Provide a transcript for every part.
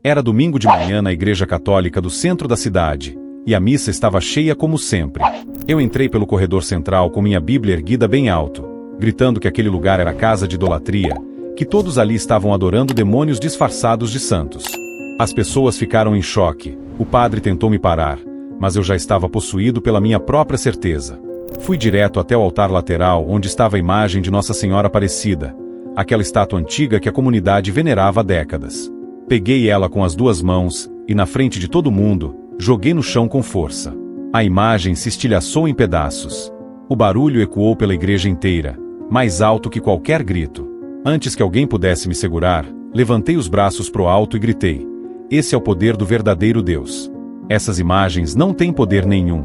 Era domingo de manhã na igreja católica do centro da cidade, e a missa estava cheia como sempre. Eu entrei pelo corredor central com minha Bíblia erguida bem alto, gritando que aquele lugar era casa de idolatria, que todos ali estavam adorando demônios disfarçados de santos. As pessoas ficaram em choque, o padre tentou me parar, mas eu já estava possuído pela minha própria certeza. Fui direto até o altar lateral onde estava a imagem de Nossa Senhora Aparecida, aquela estátua antiga que a comunidade venerava há décadas. Peguei ela com as duas mãos, e na frente de todo mundo, joguei no chão com força. A imagem se estilhaçou em pedaços. O barulho ecoou pela igreja inteira, mais alto que qualquer grito. Antes que alguém pudesse me segurar, levantei os braços pro alto e gritei: esse é o poder do verdadeiro Deus. Essas imagens não têm poder nenhum.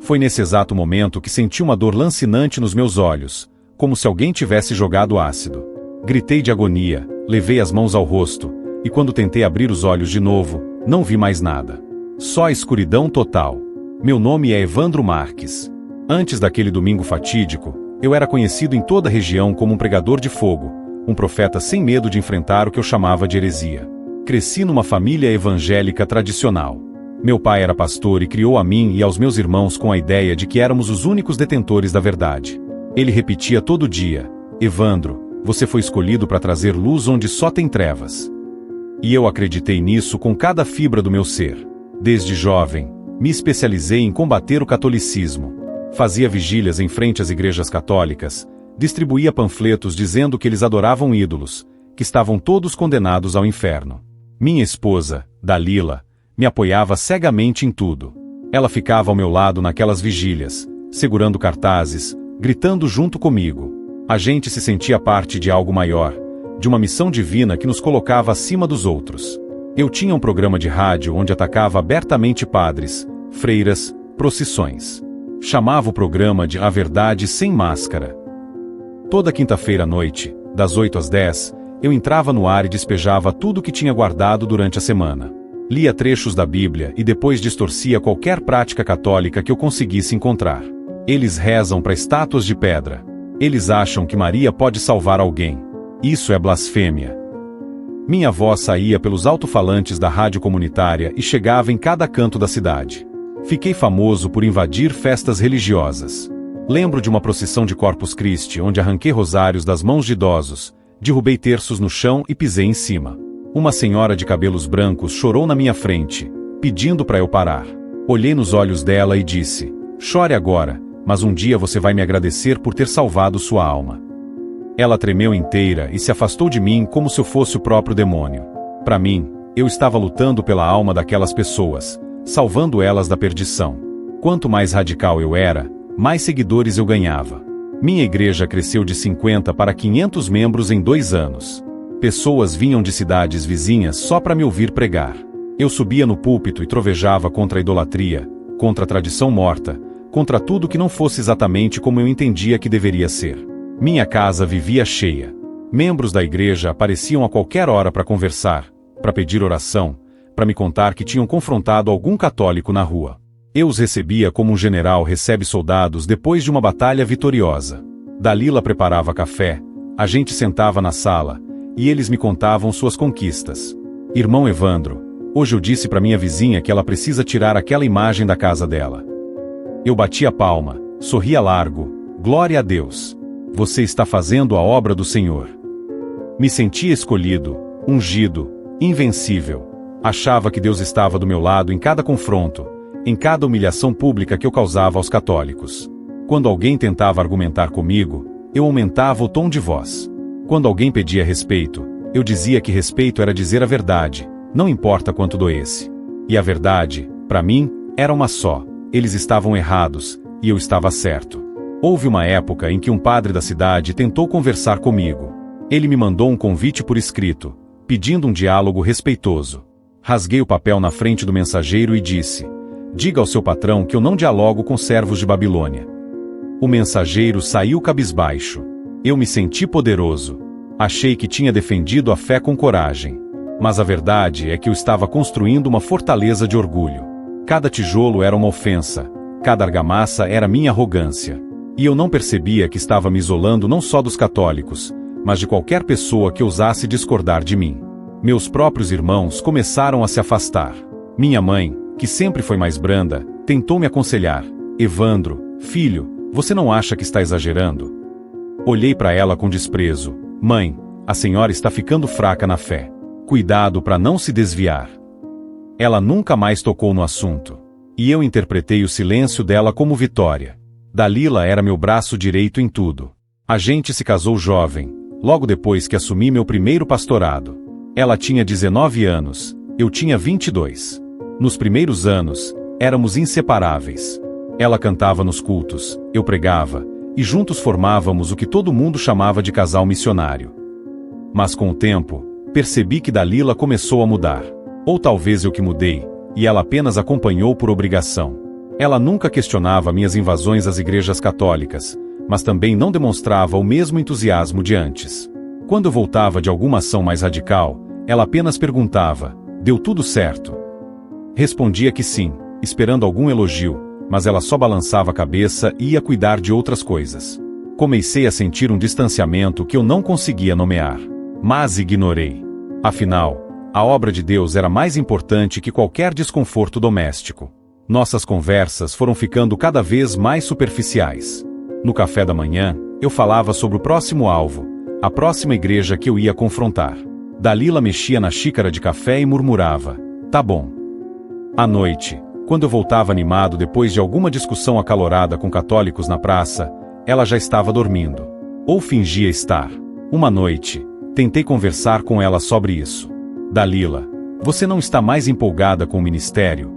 Foi nesse exato momento que senti uma dor lancinante nos meus olhos, como se alguém tivesse jogado ácido. Gritei de agonia, levei as mãos ao rosto, e quando tentei abrir os olhos de novo, não vi mais nada. Só a escuridão total. Meu nome é Evandro Marques. Antes daquele domingo fatídico, eu era conhecido em toda a região como um pregador de fogo, um profeta sem medo de enfrentar o que eu chamava de heresia. Cresci numa família evangélica tradicional. Meu pai era pastor e criou a mim e aos meus irmãos com a ideia de que éramos os únicos detentores da verdade. Ele repetia todo dia: Evandro, você foi escolhido para trazer luz onde só tem trevas. E eu acreditei nisso com cada fibra do meu ser. Desde jovem, me especializei em combater o catolicismo. Fazia vigílias em frente às igrejas católicas, distribuía panfletos dizendo que eles adoravam ídolos, que estavam todos condenados ao inferno. Minha esposa, Dalila, me apoiava cegamente em tudo. Ela ficava ao meu lado naquelas vigílias, segurando cartazes, gritando junto comigo. A gente se sentia parte de algo maior, de uma missão divina que nos colocava acima dos outros. Eu tinha um programa de rádio onde atacava abertamente padres, freiras, procissões. Chamava o programa de A Verdade Sem Máscara. Toda quinta-feira à noite, das 8 às 10, eu entrava no ar e despejava tudo o que tinha guardado durante a semana. Lia trechos da Bíblia e depois distorcia qualquer prática católica que eu conseguisse encontrar. Eles rezam para estátuas de pedra. Eles acham que Maria pode salvar alguém. Isso é blasfêmia. Minha voz saía pelos alto-falantes da rádio comunitária e chegava em cada canto da cidade. Fiquei famoso por invadir festas religiosas. Lembro de uma procissão de Corpus Christi onde arranquei rosários das mãos de idosos, derrubei terços no chão e pisei em cima. Uma senhora de cabelos brancos chorou na minha frente, pedindo para eu parar. Olhei nos olhos dela e disse: chore agora, mas um dia você vai me agradecer por ter salvado sua alma. Ela tremeu inteira e se afastou de mim como se eu fosse o próprio demônio. Para mim, eu estava lutando pela alma daquelas pessoas, salvando elas da perdição. Quanto mais radical eu era, mais seguidores eu ganhava. Minha igreja cresceu de 50 para 500 membros em 2 anos. Pessoas vinham de cidades vizinhas só para me ouvir pregar. Eu subia no púlpito e trovejava contra a idolatria, contra a tradição morta, contra tudo que não fosse exatamente como eu entendia que deveria ser. Minha casa vivia cheia. Membros da igreja apareciam a qualquer hora para conversar, para pedir oração, para me contar que tinham confrontado algum católico na rua. Eu os recebia como um general recebe soldados depois de uma batalha vitoriosa. Dalila preparava café, a gente sentava na sala, e eles me contavam suas conquistas. Irmão Evandro, hoje eu disse para minha vizinha que ela precisa tirar aquela imagem da casa dela. Eu bati a palma, sorria largo: glória a Deus. Você está fazendo a obra do Senhor. Me sentia escolhido, ungido, invencível. Achava que Deus estava do meu lado em cada confronto, em cada humilhação pública que eu causava aos católicos. Quando alguém tentava argumentar comigo, eu aumentava o tom de voz. Quando alguém pedia respeito, eu dizia que respeito era dizer a verdade, não importa quanto doesse. E a verdade, para mim, era uma só: eles estavam errados, e eu estava certo. Houve uma época em que um padre da cidade tentou conversar comigo. Ele me mandou um convite por escrito, pedindo um diálogo respeitoso. Rasguei o papel na frente do mensageiro e disse: diga ao seu patrão que eu não dialogo com servos de Babilônia. O mensageiro saiu cabisbaixo. Eu me senti poderoso. Achei que tinha defendido a fé com coragem. Mas a verdade é que eu estava construindo uma fortaleza de orgulho. Cada tijolo era uma ofensa, cada argamassa era minha arrogância. E eu não percebia que estava me isolando não só dos católicos, mas de qualquer pessoa que ousasse discordar de mim. Meus próprios irmãos começaram a se afastar. Minha mãe, que sempre foi mais branda, tentou me aconselhar. Evandro, filho, você não acha que está exagerando? Olhei para ela com desprezo. Mãe, a senhora está ficando fraca na fé. Cuidado para não se desviar. Ela nunca mais tocou no assunto. E eu interpretei o silêncio dela como vitória. Dalila era meu braço direito em tudo. A gente se casou jovem, logo depois que assumi meu primeiro pastorado. Ela tinha 19 anos, eu tinha 22. Nos primeiros anos, éramos inseparáveis. Ela cantava nos cultos, eu pregava, e juntos formávamos o que todo mundo chamava de casal missionário. Mas com o tempo, percebi que Dalila começou a mudar. Ou talvez eu que mudei, e ela apenas acompanhou por obrigação. Ela nunca questionava minhas invasões às igrejas católicas, mas também não demonstrava o mesmo entusiasmo de antes. Quando eu voltava de alguma ação mais radical, ela apenas perguntava: deu tudo certo? Respondia que sim, esperando algum elogio, mas ela só balançava a cabeça e ia cuidar de outras coisas. Comecei a sentir um distanciamento que eu não conseguia nomear, mas ignorei. Afinal, a obra de Deus era mais importante que qualquer desconforto doméstico. Nossas conversas foram ficando cada vez mais superficiais. No café da manhã, eu falava sobre o próximo alvo, a próxima igreja que eu ia confrontar. Dalila mexia na xícara de café e murmurava: tá bom. À noite, quando eu voltava animado depois de alguma discussão acalorada com católicos na praça, ela já estava dormindo. Ou fingia estar. Uma noite, tentei conversar com ela sobre isso. Dalila, você não está mais empolgada com o ministério?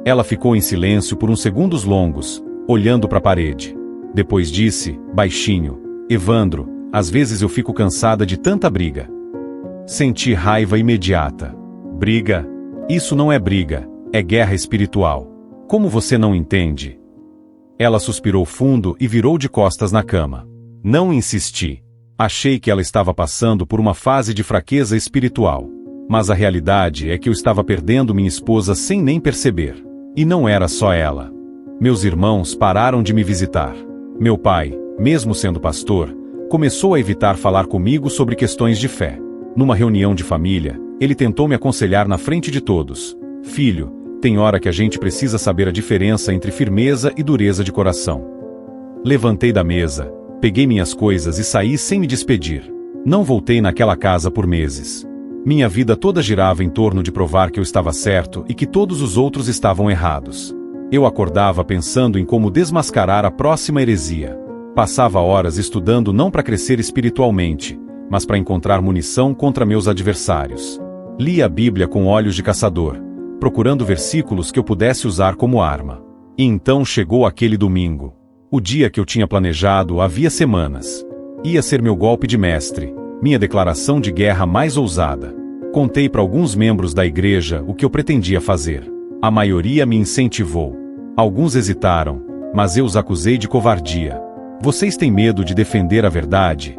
Ela ficou em silêncio por uns segundos longos, olhando para a parede. Depois disse, baixinho: Evandro, às vezes eu fico cansada de tanta briga. Senti raiva imediata. Briga? Isso não é briga, é guerra espiritual. Como você não entende? Ela suspirou fundo e virou de costas na cama. Não insisti. Achei que ela estava passando por uma fase de fraqueza espiritual. Mas a realidade é que eu estava perdendo minha esposa sem nem perceber. E não era só ela. Meus irmãos pararam de me visitar. Meu pai, mesmo sendo pastor, começou a evitar falar comigo sobre questões de fé. Numa reunião de família, ele tentou me aconselhar na frente de todos. Filho, tem hora que a gente precisa saber a diferença entre firmeza e dureza de coração. Levantei da mesa, peguei minhas coisas e saí sem me despedir. Não voltei naquela casa por meses. Minha vida toda girava em torno de provar que eu estava certo e que todos os outros estavam errados. Eu acordava pensando em como desmascarar a próxima heresia. Passava horas estudando não para crescer espiritualmente, mas para encontrar munição contra meus adversários. Lia a Bíblia com olhos de caçador, procurando versículos que eu pudesse usar como arma. E então chegou aquele domingo. O dia que eu tinha planejado havia semanas. Ia ser meu golpe de mestre, minha declaração de guerra mais ousada. Contei para alguns membros da igreja o que eu pretendia fazer. A maioria me incentivou. Alguns hesitaram, mas eu os acusei de covardia. Vocês têm medo de defender a verdade?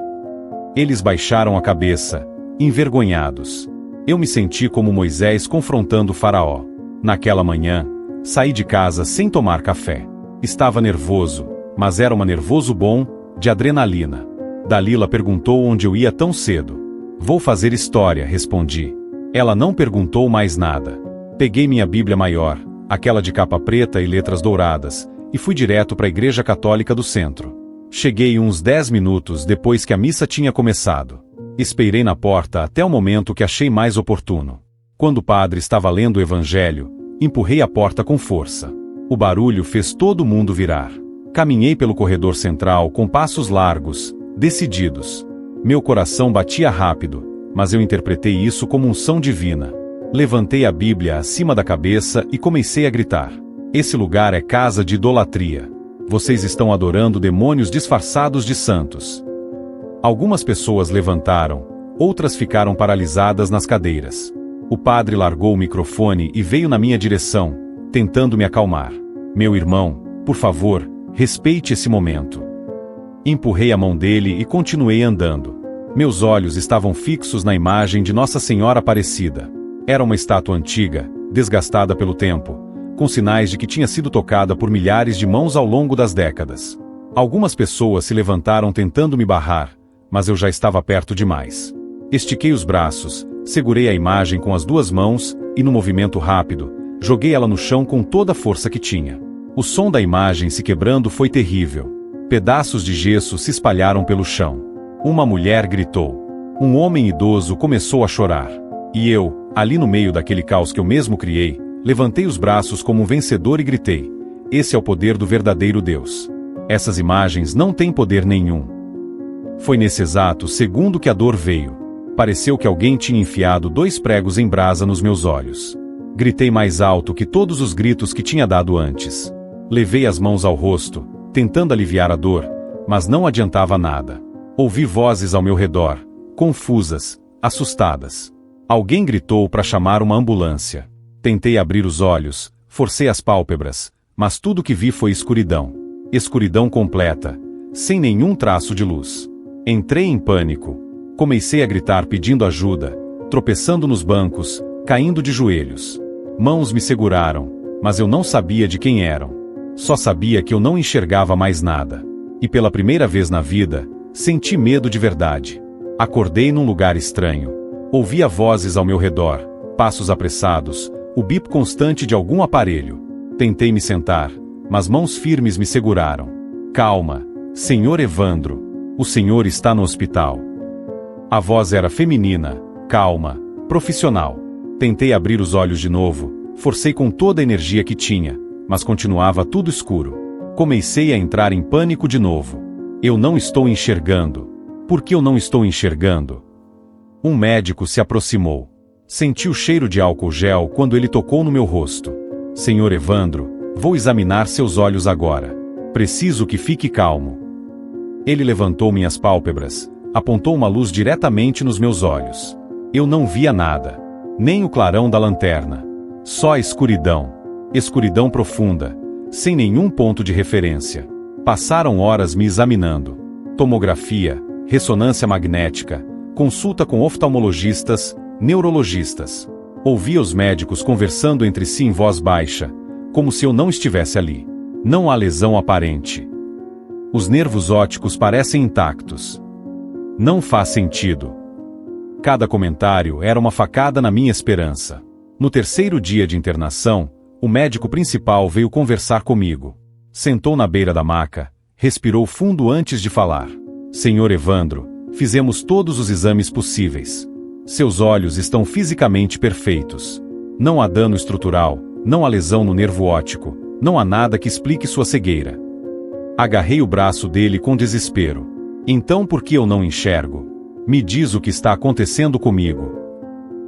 Eles baixaram a cabeça, envergonhados. Eu me senti como Moisés confrontando Faraó. Naquela manhã, saí de casa sem tomar café. Estava nervoso, mas era um nervoso bom, de adrenalina. Dalila perguntou onde eu ia tão cedo. Vou fazer história, respondi. Ela não perguntou mais nada. Peguei minha Bíblia maior, aquela de capa preta e letras douradas, e fui direto para a Igreja Católica do Centro. Cheguei uns 10 minutos depois que a missa tinha começado. Esperei na porta até o momento que achei mais oportuno. Quando o padre estava lendo o Evangelho, empurrei a porta com força. O barulho fez todo mundo virar. Caminhei pelo corredor central com passos largos, decididos. Meu coração batia rápido, mas eu interpretei isso como unção divina. Levantei a Bíblia acima da cabeça e comecei a gritar: esse lugar é casa de idolatria. Vocês estão adorando demônios disfarçados de santos. Algumas pessoas levantaram, outras ficaram paralisadas nas cadeiras. O padre largou o microfone e veio na minha direção, tentando me acalmar. Meu irmão, por favor, respeite esse momento. Empurrei a mão dele e continuei andando. Meus olhos estavam fixos na imagem de Nossa Senhora Aparecida. Era uma estátua antiga, desgastada pelo tempo, com sinais de que tinha sido tocada por milhares de mãos ao longo das décadas. Algumas pessoas se levantaram tentando me barrar, mas eu já estava perto demais. Estiquei os braços, Segurei a imagem com as duas mãos e, no movimento rápido, joguei ela no chão com toda a força que tinha. O som da imagem se quebrando foi terrível. Pedaços de gesso se espalharam pelo chão. Uma mulher gritou. Um homem idoso começou a chorar. E eu, ali no meio daquele caos que eu mesmo criei, levantei os braços como um vencedor e gritei: esse é o poder do verdadeiro Deus. Essas imagens não têm poder nenhum. Foi nesse exato segundo que a dor veio. Pareceu que alguém tinha enfiado 2 pregos em brasa nos meus olhos. Gritei mais alto que todos os gritos que tinha dado antes. Levei as mãos ao rosto, tentando aliviar a dor, mas não adiantava nada. Ouvi vozes ao meu redor, confusas, assustadas. Alguém gritou para chamar uma ambulância. Tentei abrir os olhos, forcei as pálpebras, mas tudo que vi foi escuridão. Escuridão completa, sem nenhum traço de luz. Entrei em pânico. Comecei a gritar pedindo ajuda, tropeçando nos bancos, caindo de joelhos. Mãos me seguraram, mas eu não sabia de quem eram. Só sabia que eu não enxergava mais nada. E pela primeira vez na vida, senti medo de verdade. Acordei num lugar estranho. Ouvia vozes ao meu redor, passos apressados, o bip constante de algum aparelho. Tentei me sentar, mas mãos firmes me seguraram. Calma, Senhor Evandro. O senhor está no hospital. A voz era feminina, calma, profissional. Tentei abrir os olhos de novo, forcei com toda a energia que tinha, mas continuava tudo escuro. Comecei a entrar em pânico de novo. Eu não estou enxergando. Por que eu não estou enxergando? Um médico se aproximou. Senti o cheiro de álcool gel quando ele tocou no meu rosto. Senhor Evandro, vou examinar seus olhos agora. Preciso que fique calmo. Ele levantou minhas pálpebras, apontou uma luz diretamente nos meus olhos. Eu não via nada, nem o clarão da lanterna. Só escuridão. Escuridão profunda, sem nenhum ponto de referência. Passaram horas me examinando. Tomografia, ressonância magnética, consulta com oftalmologistas, neurologistas. Ouvia os médicos conversando entre si em voz baixa, como se eu não estivesse ali. Não há lesão aparente. Os nervos ópticos parecem intactos. Não faz sentido. Cada comentário era uma facada na minha esperança. No terceiro dia de internação, o médico principal veio conversar comigo. Sentou na beira da maca, respirou fundo antes de falar. Senhor Evandro, fizemos todos os exames possíveis. Seus olhos estão fisicamente perfeitos. Não há dano estrutural, não há lesão no nervo óptico, não há nada que explique sua cegueira. Agarrei o braço dele com desespero. Então por que eu não enxergo? Me diz o que está acontecendo comigo.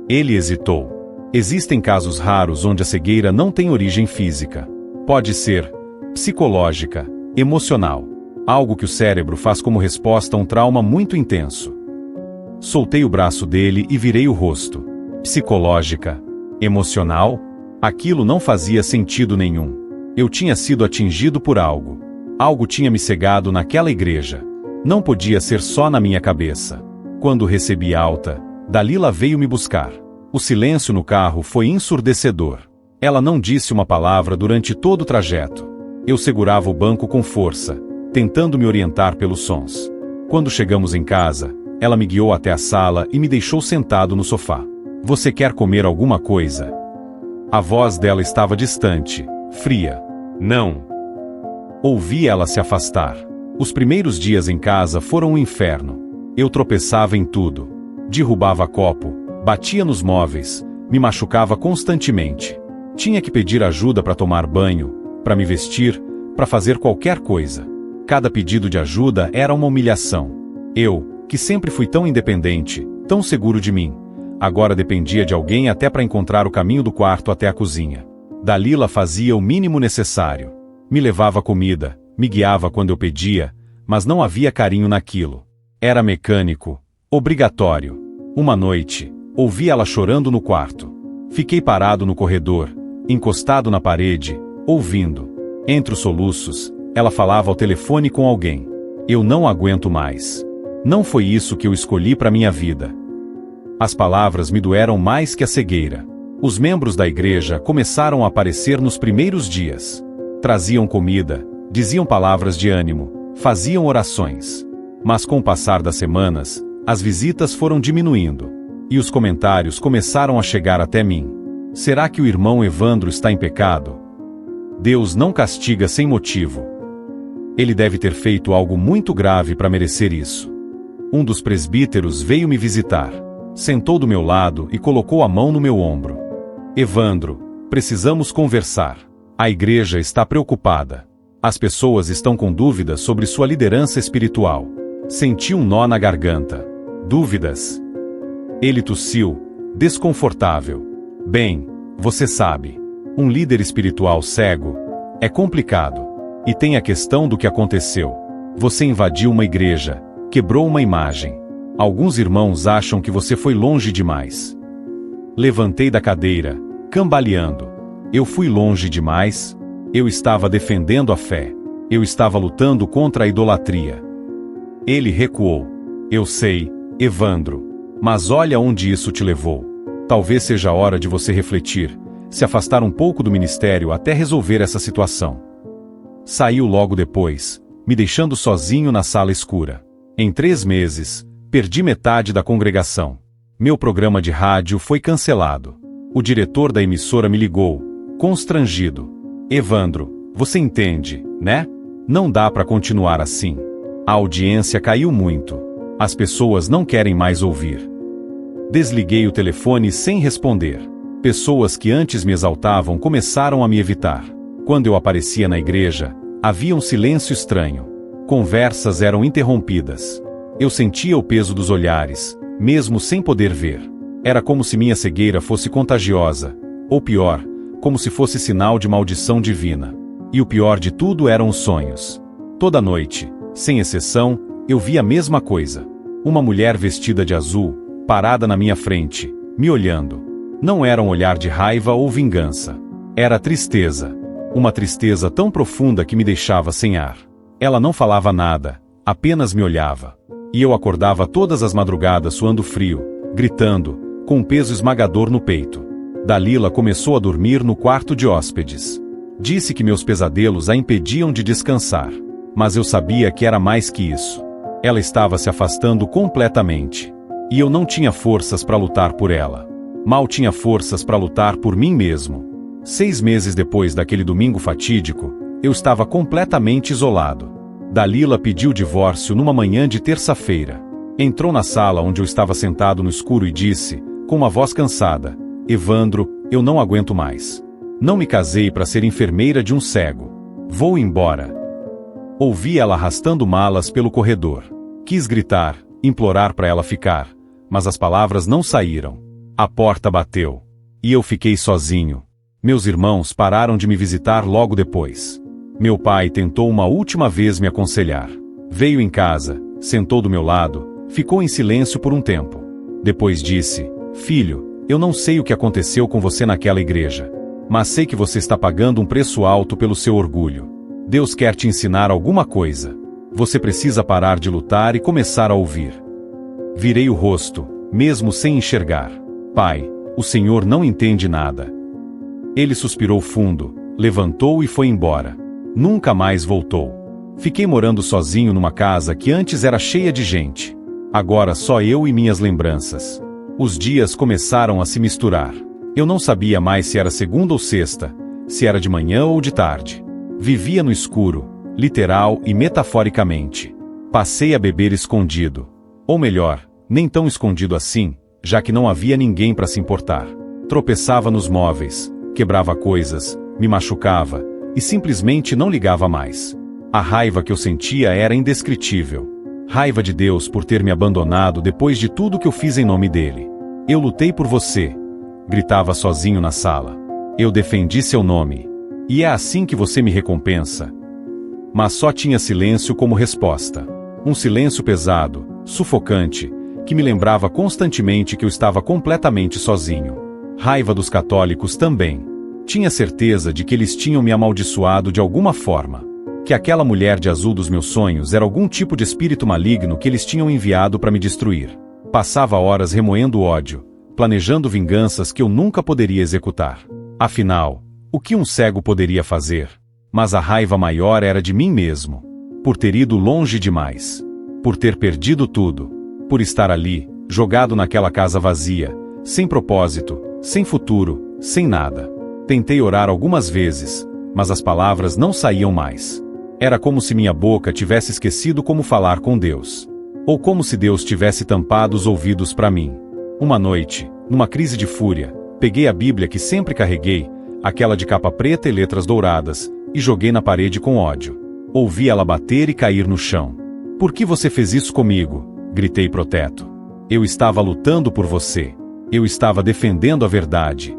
Ele hesitou. Existem casos raros onde a cegueira não tem origem física. Pode ser psicológica, emocional. Algo que o cérebro faz como resposta a um trauma muito intenso. Soltei o braço dele e virei o rosto. Psicológica, emocional? Aquilo não fazia sentido nenhum. Eu tinha sido atingido por algo. Algo tinha me cegado naquela igreja. Não podia ser só na minha cabeça. Quando recebi alta, Dalila veio me buscar. O silêncio no carro foi ensurdecedor. Ela não disse uma palavra durante todo o trajeto. Eu segurava o banco com força, tentando me orientar pelos sons. Quando chegamos em casa, ela me guiou até a sala e me deixou sentado no sofá. Você quer comer alguma coisa? A voz dela estava distante, fria. Não. Ouvi ela se afastar. Os primeiros dias em casa foram um inferno. Eu tropeçava em tudo. Derrubava copo, batia nos móveis, me machucava constantemente. Tinha que pedir ajuda para tomar banho, para me vestir, para fazer qualquer coisa. Cada pedido de ajuda era uma humilhação. Eu, que sempre fui tão independente, tão seguro de mim, agora dependia de alguém até para encontrar o caminho do quarto até a cozinha. Dalila fazia o mínimo necessário. Me levava comida, me guiava quando eu pedia, mas não havia carinho naquilo. Era mecânico, obrigatório. Uma noite, ouvi ela chorando no quarto. Fiquei parado no corredor, encostado na parede, ouvindo. Entre os soluços, ela falava ao telefone com alguém. Eu não aguento mais. Não foi isso que eu escolhi para minha vida. As palavras me doeram mais que a cegueira. Os membros da igreja começaram a aparecer nos primeiros dias. Traziam comida, diziam palavras de ânimo, faziam orações. Mas com o passar das semanas, as visitas foram diminuindo. E os comentários começaram a chegar até mim. Será que o irmão Evandro está em pecado? Deus não castiga sem motivo. Ele deve ter feito algo muito grave para merecer isso. Um dos presbíteros veio me visitar. Sentou do meu lado e colocou a mão no meu ombro. Evandro, precisamos conversar. A igreja está preocupada. As pessoas estão com dúvidas sobre sua liderança espiritual. Senti um nó na garganta. Dúvidas? Ele tossiu, desconfortável. Bem, você sabe, um líder espiritual cego é complicado. E tem a questão do que aconteceu. Você invadiu uma igreja, quebrou uma imagem. Alguns irmãos acham que você foi longe demais. Levantei da cadeira, cambaleando. Eu fui longe demais? Eu estava defendendo a fé. Eu estava lutando contra a idolatria. Ele recuou. Eu sei, Evandro. Mas olha onde isso te levou. Talvez seja a hora de você refletir, se afastar um pouco do ministério até resolver essa situação. Saiu logo depois, me deixando sozinho na sala escura. Em 3 meses, perdi metade da congregação. Meu programa de rádio foi cancelado. O diretor da emissora me ligou, constrangido. Evandro, você entende, né? Não dá para continuar assim. A audiência caiu muito. As pessoas não querem mais ouvir. Desliguei o telefone sem responder. Pessoas que antes me exaltavam começaram a me evitar. Quando eu aparecia na igreja, havia um silêncio estranho. Conversas eram interrompidas. Eu sentia o peso dos olhares, mesmo sem poder ver. Era como se minha cegueira fosse contagiosa, ou pior, como se fosse sinal de maldição divina. E o pior de tudo eram os sonhos. Toda noite, sem exceção, eu via a mesma coisa. Uma mulher vestida de azul, parada na minha frente, me olhando. Não era um olhar de raiva ou vingança. Era tristeza. Uma tristeza tão profunda que me deixava sem ar. Ela não falava nada, apenas me olhava. E eu acordava todas as madrugadas suando frio, gritando, com um peso esmagador no peito. Dalila começou a dormir no quarto de hóspedes. Disse que meus pesadelos a impediam de descansar. Mas eu sabia que era mais que isso. Ela estava se afastando completamente. E eu não tinha forças para lutar por ela. Mal tinha forças para lutar por mim mesmo. 6 meses depois daquele domingo fatídico, eu estava completamente isolado. Dalila pediu divórcio numa manhã de terça-feira. Entrou na sala onde eu estava sentado no escuro e disse, com uma voz cansada, Evandro, eu não aguento mais. Não me casei para ser enfermeira de um cego. Vou embora. Ouvi ela arrastando malas pelo corredor. Quis gritar, implorar para ela ficar, mas as palavras não saíram. A porta bateu. E eu fiquei sozinho. Meus irmãos pararam de me visitar logo depois. Meu pai tentou uma última vez me aconselhar. Veio em casa, sentou do meu lado, ficou em silêncio por um tempo. Depois disse, filho, eu não sei o que aconteceu com você naquela igreja, mas sei que você está pagando um preço alto pelo seu orgulho. Deus quer te ensinar alguma coisa. Você precisa parar de lutar e começar a ouvir. Virei o rosto, mesmo sem enxergar. Pai, o Senhor não entende nada. Ele suspirou fundo, levantou e foi embora. Nunca mais voltou. Fiquei morando sozinho numa casa que antes era cheia de gente. Agora só eu e minhas lembranças. Os dias começaram a se misturar. Eu não sabia mais se era segunda ou sexta, se era de manhã ou de tarde. Vivia no escuro, literal e metaforicamente. Passei a beber escondido. Ou melhor, nem tão escondido assim, já que não havia ninguém para se importar. Tropeçava nos móveis, quebrava coisas, me machucava, e simplesmente não ligava mais. A raiva que eu sentia era indescritível. Raiva de Deus por ter me abandonado depois de tudo que eu fiz em nome dele. Eu lutei por você, gritava sozinho na sala. Eu defendi seu nome. E é assim que você me recompensa. Mas só tinha silêncio como resposta. Um silêncio pesado, sufocante, que me lembrava constantemente que eu estava completamente sozinho. Raiva dos católicos também. Tinha certeza de que eles tinham me amaldiçoado de alguma forma. Que aquela mulher de azul dos meus sonhos era algum tipo de espírito maligno que eles tinham enviado para me destruir. Passava horas remoendo ódio, planejando vinganças que eu nunca poderia executar. Afinal, o que um cego poderia fazer? Mas a raiva maior era de mim mesmo. Por ter ido longe demais. Por ter perdido tudo. Por estar ali, jogado naquela casa vazia, sem propósito, sem futuro, sem nada. Tentei orar algumas vezes, mas as palavras não saíam mais. Era como se minha boca tivesse esquecido como falar com Deus. Ou como se Deus tivesse tampado os ouvidos para mim. Uma noite, numa crise de fúria, peguei a Bíblia que sempre carreguei, aquela de capa preta e letras douradas, e joguei na parede com ódio. Ouvi ela bater e cair no chão. "Por que você fez isso comigo?" gritei protesto. "Eu estava lutando por você. Eu estava defendendo a verdade."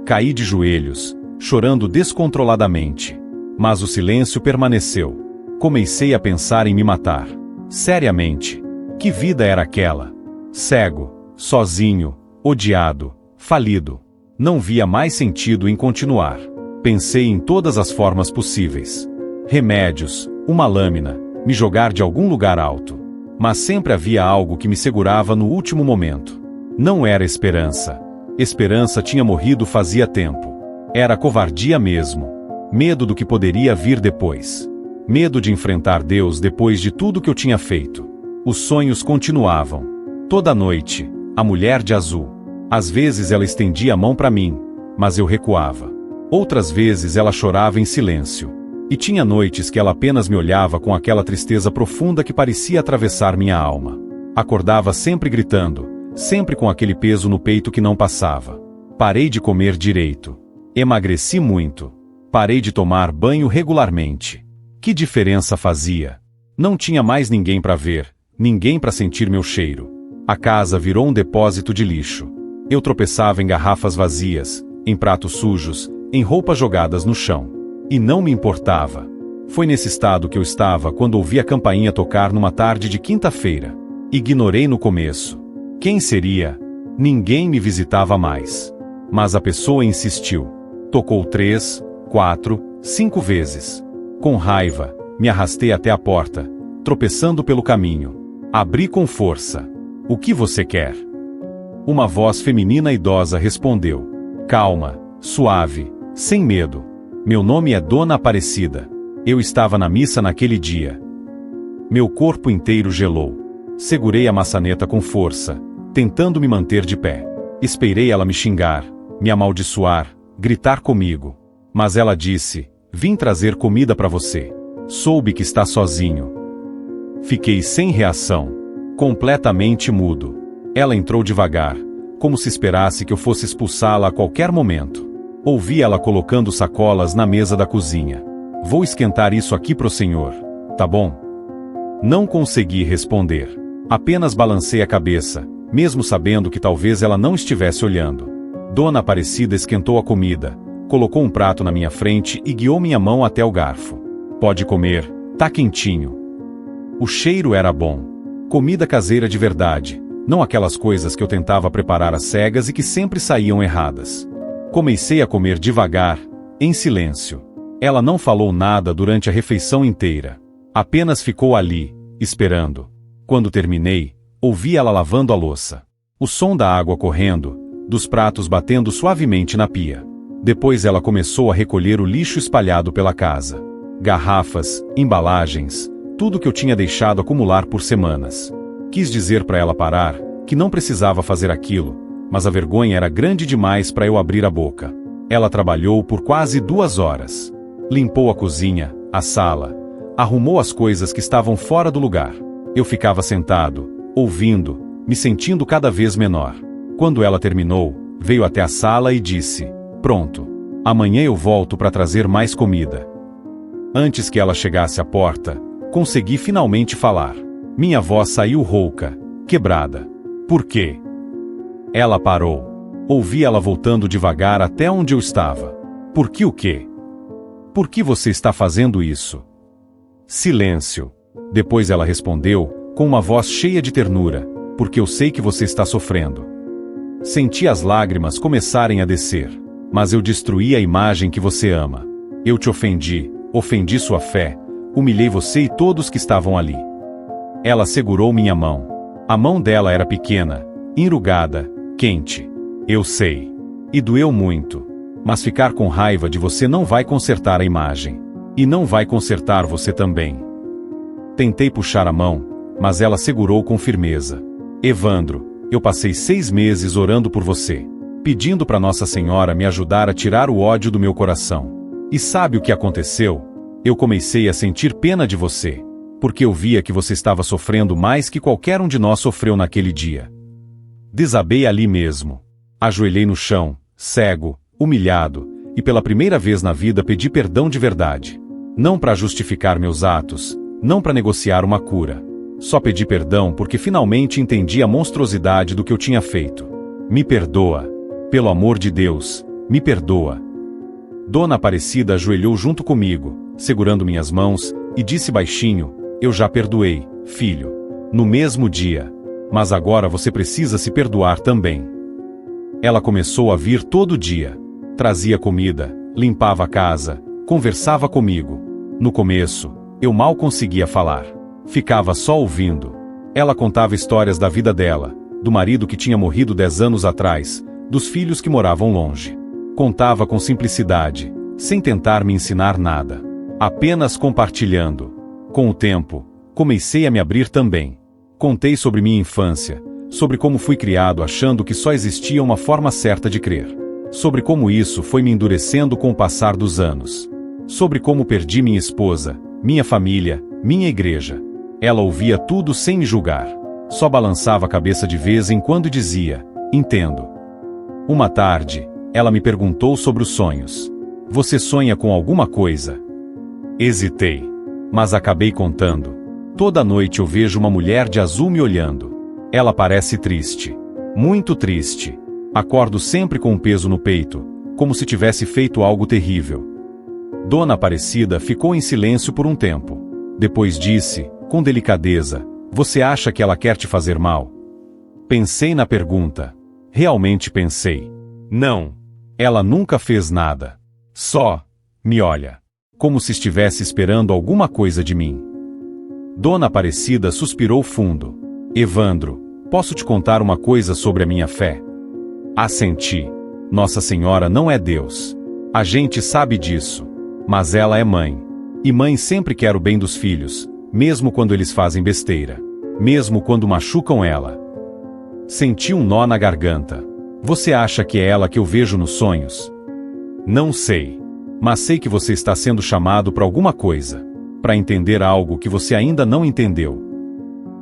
Caí de joelhos, chorando descontroladamente. Mas o silêncio permaneceu. Comecei a pensar em me matar. Seriamente. Que vida era aquela? Cego, sozinho, odiado, falido. Não via mais sentido em continuar. Pensei em todas as formas possíveis. Remédios, uma lâmina, me jogar de algum lugar alto. Mas sempre havia algo que me segurava no último momento. Não era esperança. Esperança tinha morrido fazia tempo. Era covardia mesmo. Medo do que poderia vir depois. Medo de enfrentar Deus depois de tudo que eu tinha feito. Os sonhos continuavam. Toda noite, a mulher de azul. Às vezes ela estendia a mão para mim, mas eu recuava. Outras vezes ela chorava em silêncio. E tinha noites que ela apenas me olhava com aquela tristeza profunda que parecia atravessar minha alma. Acordava sempre gritando, sempre com aquele peso no peito que não passava. Parei de comer direito. Emagreci muito. Parei de tomar banho regularmente. Que diferença fazia? Não tinha mais ninguém para ver, ninguém para sentir meu cheiro. A casa virou um depósito de lixo. Eu tropeçava em garrafas vazias, em pratos sujos, em roupas jogadas no chão. E não me importava. Foi nesse estado que eu estava quando ouvi a campainha tocar numa tarde de quinta-feira. Ignorei no começo. Quem seria? Ninguém me visitava mais. Mas a pessoa insistiu. Tocou 3, 4, 5 vezes. Com raiva, me arrastei até a porta, tropeçando pelo caminho. Abri com força. "O que você quer?" Uma voz feminina idosa respondeu. Calma, suave, sem medo. "Meu nome é Dona Aparecida. Eu estava na missa naquele dia." Meu corpo inteiro gelou. Segurei a maçaneta com força, tentando me manter de pé. Esperei ela me xingar, me amaldiçoar, gritar comigo. Mas ela disse: "Vim trazer comida para você. Soube que está sozinho." Fiquei sem reação, completamente mudo. Ela entrou devagar, como se esperasse que eu fosse expulsá-la a qualquer momento. Ouvi ela colocando sacolas na mesa da cozinha. "Vou esquentar isso aqui pro senhor, tá bom?" Não consegui responder. Apenas balancei a cabeça, mesmo sabendo que talvez ela não estivesse olhando. Dona Aparecida esquentou a comida, colocou um prato na minha frente e guiou minha mão até o garfo. "Pode comer, tá quentinho." O cheiro era bom. Comida caseira de verdade, não aquelas coisas que eu tentava preparar às cegas e que sempre saíam erradas. Comecei a comer devagar, em silêncio. Ela não falou nada durante a refeição inteira. Apenas ficou ali, esperando. Quando terminei, ouvi ela lavando a louça. O som da água correndo, dos pratos batendo suavemente na pia. Depois ela começou a recolher o lixo espalhado pela casa. Garrafas, embalagens, tudo que eu tinha deixado acumular por semanas. Quis dizer para ela parar, que não precisava fazer aquilo, mas a vergonha era grande demais para eu abrir a boca. Ela trabalhou por quase 2 horas. Limpou a cozinha, a sala, arrumou as coisas que estavam fora do lugar. Eu ficava sentado, ouvindo, me sentindo cada vez menor. Quando ela terminou, veio até a sala e disse: "Pronto. Amanhã eu volto para trazer mais comida." Antes que ela chegasse à porta, consegui finalmente falar. Minha voz saiu rouca, quebrada. "Por quê?" Ela parou. Ouvi ela voltando devagar até onde eu estava. "Por que o quê? Por que você está fazendo isso?" Silêncio. Depois ela respondeu, com uma voz cheia de ternura: "Porque eu sei que você está sofrendo." Senti as lágrimas começarem a descer. "Mas eu destruí a imagem que você ama. Eu te ofendi, ofendi sua fé, humilhei você e todos que estavam ali." Ela segurou minha mão. A mão dela era pequena, enrugada, quente. "Eu sei. E doeu muito. Mas ficar com raiva de você não vai consertar a imagem. E não vai consertar você também." Tentei puxar a mão, mas ela segurou com firmeza. Evandro, eu passei 6 meses orando por você, pedindo para Nossa Senhora me ajudar a tirar o ódio do meu coração. E sabe o que aconteceu? Eu comecei a sentir pena de você, porque eu via que você estava sofrendo mais que qualquer um de nós sofreu naquele dia. Desabei ali mesmo. Ajoelhei no chão, cego, humilhado, e pela primeira vez na vida pedi perdão de verdade. Não para justificar meus atos, não para negociar uma cura. Só pedi perdão porque finalmente entendi a monstruosidade do que eu tinha feito. Me perdoa. Pelo amor de Deus, me perdoa. Dona Aparecida ajoelhou junto comigo, segurando minhas mãos, e disse baixinho: eu já perdoei, filho. No mesmo dia. Mas agora você precisa se perdoar também. Ela começou a vir todo dia. Trazia comida, limpava a casa, conversava comigo. No começo, eu mal conseguia falar. Ficava só ouvindo. Ela contava histórias da vida dela, do marido que tinha morrido 10 anos atrás, dos filhos que moravam longe. Contava com simplicidade, sem tentar me ensinar nada. Apenas compartilhando. Com o tempo, comecei a me abrir também. Contei sobre minha infância, sobre como fui criado achando que só existia uma forma certa de crer. Sobre como isso foi me endurecendo com o passar dos anos. Sobre como perdi minha esposa, minha família, minha igreja. Ela ouvia tudo sem me julgar. Só balançava a cabeça de vez em quando e dizia: entendo. Uma tarde, ela me perguntou sobre os sonhos. Você sonha com alguma coisa? Hesitei. Mas acabei contando. Toda noite eu vejo uma mulher de azul me olhando. Ela parece triste. Muito triste. Acordo sempre com um peso no peito, como se tivesse feito algo terrível. Dona Aparecida ficou em silêncio por um tempo. Depois disse, com delicadeza: você acha que ela quer te fazer mal? Pensei na pergunta. Realmente pensei. Não. Ela nunca fez nada. Só me olha. Como se estivesse esperando alguma coisa de mim. Dona Aparecida suspirou fundo. Evandro, posso te contar uma coisa sobre a minha fé? Assenti. Nossa Senhora não é Deus. A gente sabe disso. Mas ela é mãe. E mãe sempre quer o bem dos filhos, mesmo quando eles fazem besteira. Mesmo quando machucam ela. Senti um nó na garganta. Você acha que é ela que eu vejo nos sonhos? Não sei. Mas sei que você está sendo chamado para alguma coisa. Para entender algo que você ainda não entendeu.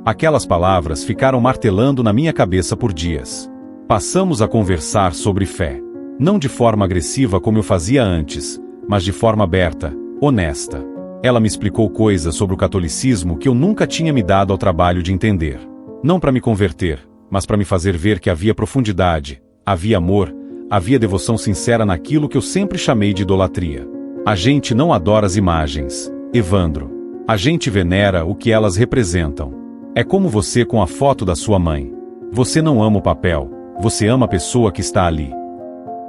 Aquelas palavras ficaram martelando na minha cabeça por dias. Passamos a conversar sobre fé. Não de forma agressiva como eu fazia antes, mas de forma aberta, honesta. Ela me explicou coisas sobre o catolicismo que eu nunca tinha me dado ao trabalho de entender. Não para me converter, mas para me fazer ver que havia profundidade, havia amor, havia devoção sincera naquilo que eu sempre chamei de idolatria. A gente não adora as imagens, Evandro. A gente venera o que elas representam. É como você com a foto da sua mãe. Você não ama o papel, você ama a pessoa que está ali.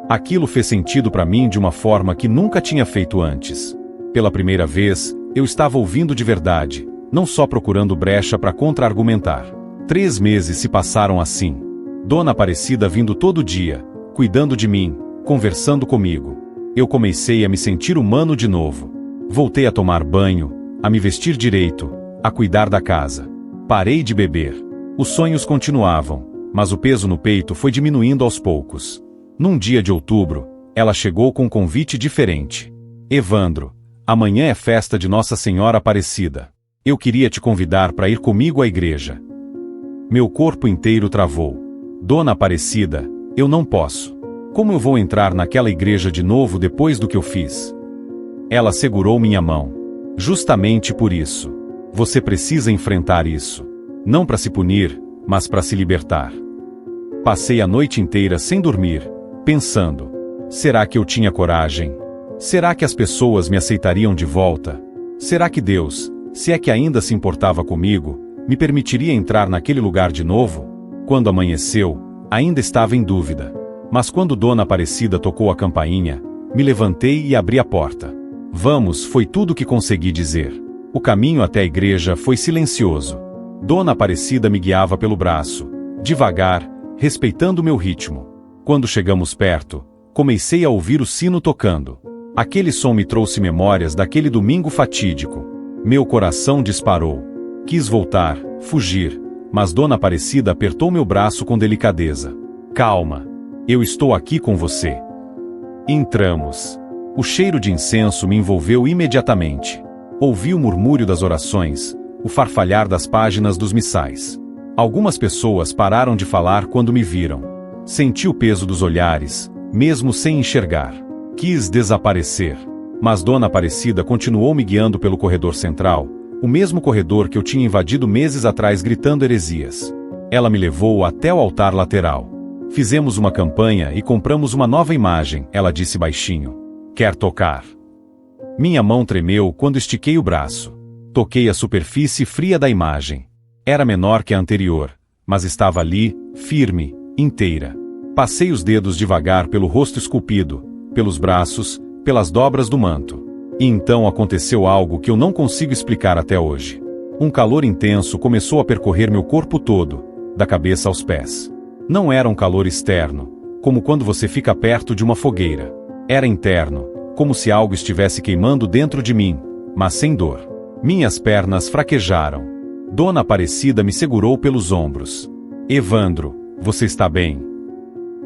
Aquilo fez sentido para mim de uma forma que nunca tinha feito antes. Pela primeira vez, eu estava ouvindo de verdade, não só procurando brecha para contra-argumentar. 3 meses se passaram assim. Dona Aparecida vindo todo dia, cuidando de mim, conversando comigo. Eu comecei a me sentir humano de novo. Voltei a tomar banho, a me vestir direito, a cuidar da casa. Parei de beber. Os sonhos continuavam, mas o peso no peito foi diminuindo aos poucos. Num dia de outubro, ela chegou com um convite diferente. Evandro, amanhã é festa de Nossa Senhora Aparecida. Eu queria te convidar para ir comigo à igreja. Meu corpo inteiro travou. Dona Aparecida, eu não posso. Como eu vou entrar naquela igreja de novo depois do que eu fiz? Ela segurou minha mão. Justamente por isso. Você precisa enfrentar isso. Não para se punir, mas para se libertar. Passei a noite inteira sem dormir, pensando: será que eu tinha coragem? Será que as pessoas me aceitariam de volta? Será que Deus, se é que ainda se importava comigo, me permitiria entrar naquele lugar de novo? Quando amanheceu, ainda estava em dúvida. Mas quando Dona Aparecida tocou a campainha, me levantei e abri a porta. Vamos, foi tudo o que consegui dizer. O caminho até a igreja foi silencioso. Dona Aparecida me guiava pelo braço, devagar, respeitando meu ritmo. Quando chegamos perto, comecei a ouvir o sino tocando. Aquele som me trouxe memórias daquele domingo fatídico. Meu coração disparou. Quis voltar, fugir, mas Dona Aparecida apertou meu braço com delicadeza. Calma. Eu estou aqui com você. Entramos. O cheiro de incenso me envolveu imediatamente. Ouvi o murmúrio das orações, o farfalhar das páginas dos missais. Algumas pessoas pararam de falar quando me viram. Senti o peso dos olhares, mesmo sem enxergar. Quis desaparecer. Mas Dona Aparecida continuou me guiando pelo corredor central, o mesmo corredor que eu tinha invadido meses atrás gritando heresias. Ela me levou até o altar lateral. Fizemos uma campanha e compramos uma nova imagem, ela disse baixinho. Quer tocar? Minha mão tremeu quando estiquei o braço. Toquei a superfície fria da imagem. Era menor que a anterior, mas estava ali, firme, inteira. Passei os dedos devagar pelo rosto esculpido, pelos braços, pelas dobras do manto. E então aconteceu algo que eu não consigo explicar até hoje. Um calor intenso começou a percorrer meu corpo todo, da cabeça aos pés. Não era um calor externo, como quando você fica perto de uma fogueira. Era interno, como se algo estivesse queimando dentro de mim, mas sem dor. Minhas pernas fraquejaram. Dona Aparecida me segurou pelos ombros. Evandro, você está bem?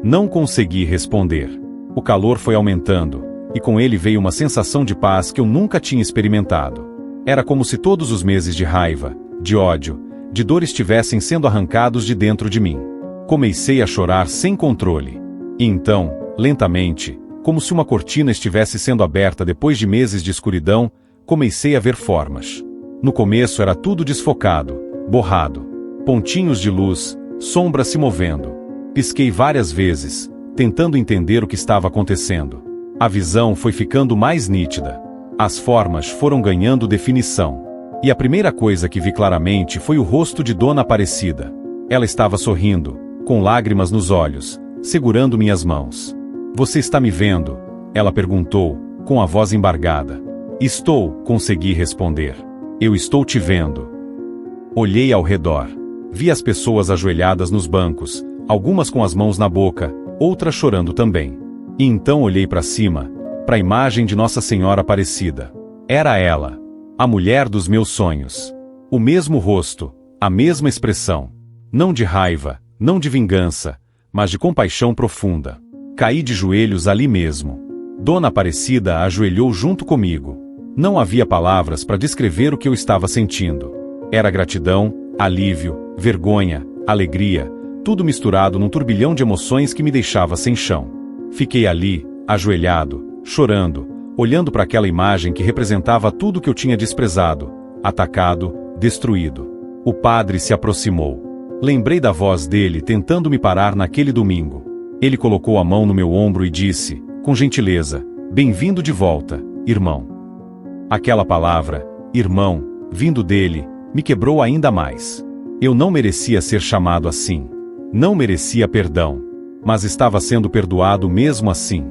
Não consegui responder. O calor foi aumentando, e com ele veio uma sensação de paz que eu nunca tinha experimentado. Era como se todos os meses de raiva, de ódio, de dor estivessem sendo arrancados de dentro de mim. Comecei a chorar sem controle. E então, lentamente, como se uma cortina estivesse sendo aberta depois de meses de escuridão, comecei a ver formas. No começo era tudo desfocado, borrado. Pontinhos de luz, sombras se movendo. Pisquei várias vezes, tentando entender o que estava acontecendo. A visão foi ficando mais nítida. As formas foram ganhando definição. E a primeira coisa que vi claramente foi o rosto de Dona Aparecida. Ela estava sorrindo, com lágrimas nos olhos, segurando minhas mãos. Você está me vendo? Ela perguntou, com a voz embargada. Estou, consegui responder. Eu estou te vendo. Olhei ao redor. Vi as pessoas ajoelhadas nos bancos, algumas com as mãos na boca, outras chorando também. E então olhei para cima, para a imagem de Nossa Senhora Aparecida. Era ela, a mulher dos meus sonhos. O mesmo rosto, a mesma expressão. Não de raiva, não de vingança, mas de compaixão profunda. Caí de joelhos ali mesmo. Dona Aparecida ajoelhou junto comigo. Não havia palavras para descrever o que eu estava sentindo. Era gratidão, alívio, vergonha, alegria, tudo misturado num turbilhão de emoções que me deixava sem chão. Fiquei ali, ajoelhado, chorando, olhando para aquela imagem que representava tudo que eu tinha desprezado, atacado, destruído. O padre se aproximou. Lembrei da voz dele tentando me parar naquele domingo. Ele colocou a mão no meu ombro e disse, com gentileza, bem-vindo de volta, irmão. Aquela palavra, irmão, vindo dele, me quebrou ainda mais. Eu não merecia ser chamado assim. Não merecia perdão. Mas estava sendo perdoado mesmo assim.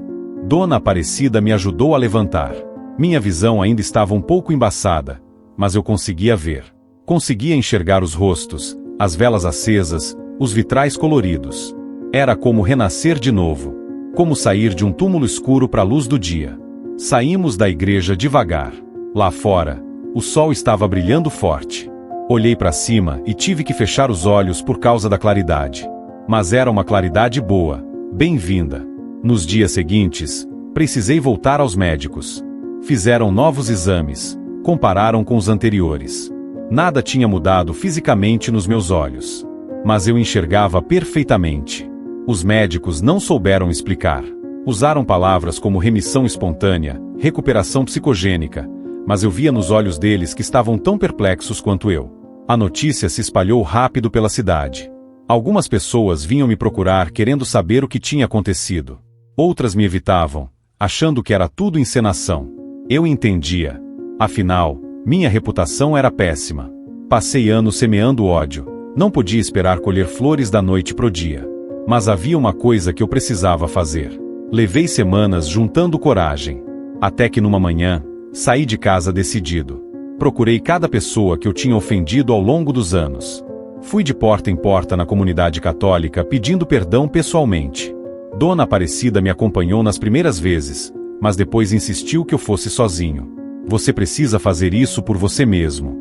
Dona Aparecida me ajudou a levantar. Minha visão ainda estava um pouco embaçada, mas eu conseguia ver. Conseguia enxergar os rostos, as velas acesas, os vitrais coloridos. Era como renascer de novo. Como sair de um túmulo escuro para a luz do dia. Saímos da igreja devagar. Lá fora, o sol estava brilhando forte. Olhei para cima e tive que fechar os olhos por causa da claridade. Mas era uma claridade boa, bem-vinda. Nos dias seguintes, precisei voltar aos médicos. Fizeram novos exames, compararam com os anteriores. Nada tinha mudado fisicamente nos meus olhos. Mas eu enxergava perfeitamente. Os médicos não souberam explicar. Usaram palavras como remissão espontânea, recuperação psicogênica, mas eu via nos olhos deles que estavam tão perplexos quanto eu. A notícia se espalhou rápido pela cidade. Algumas pessoas vinham me procurar querendo saber o que tinha acontecido. Outras me evitavam, achando que era tudo encenação. Eu entendia. Afinal, minha reputação era péssima. Passei anos semeando ódio. Não podia esperar colher flores da noite pro dia. Mas havia uma coisa que eu precisava fazer. Levei semanas juntando coragem. Até que numa manhã, saí de casa decidido. Procurei cada pessoa que eu tinha ofendido ao longo dos anos. Fui de porta em porta na comunidade católica pedindo perdão pessoalmente. Dona Aparecida me acompanhou nas primeiras vezes, mas depois insistiu que eu fosse sozinho. Você precisa fazer isso por você mesmo.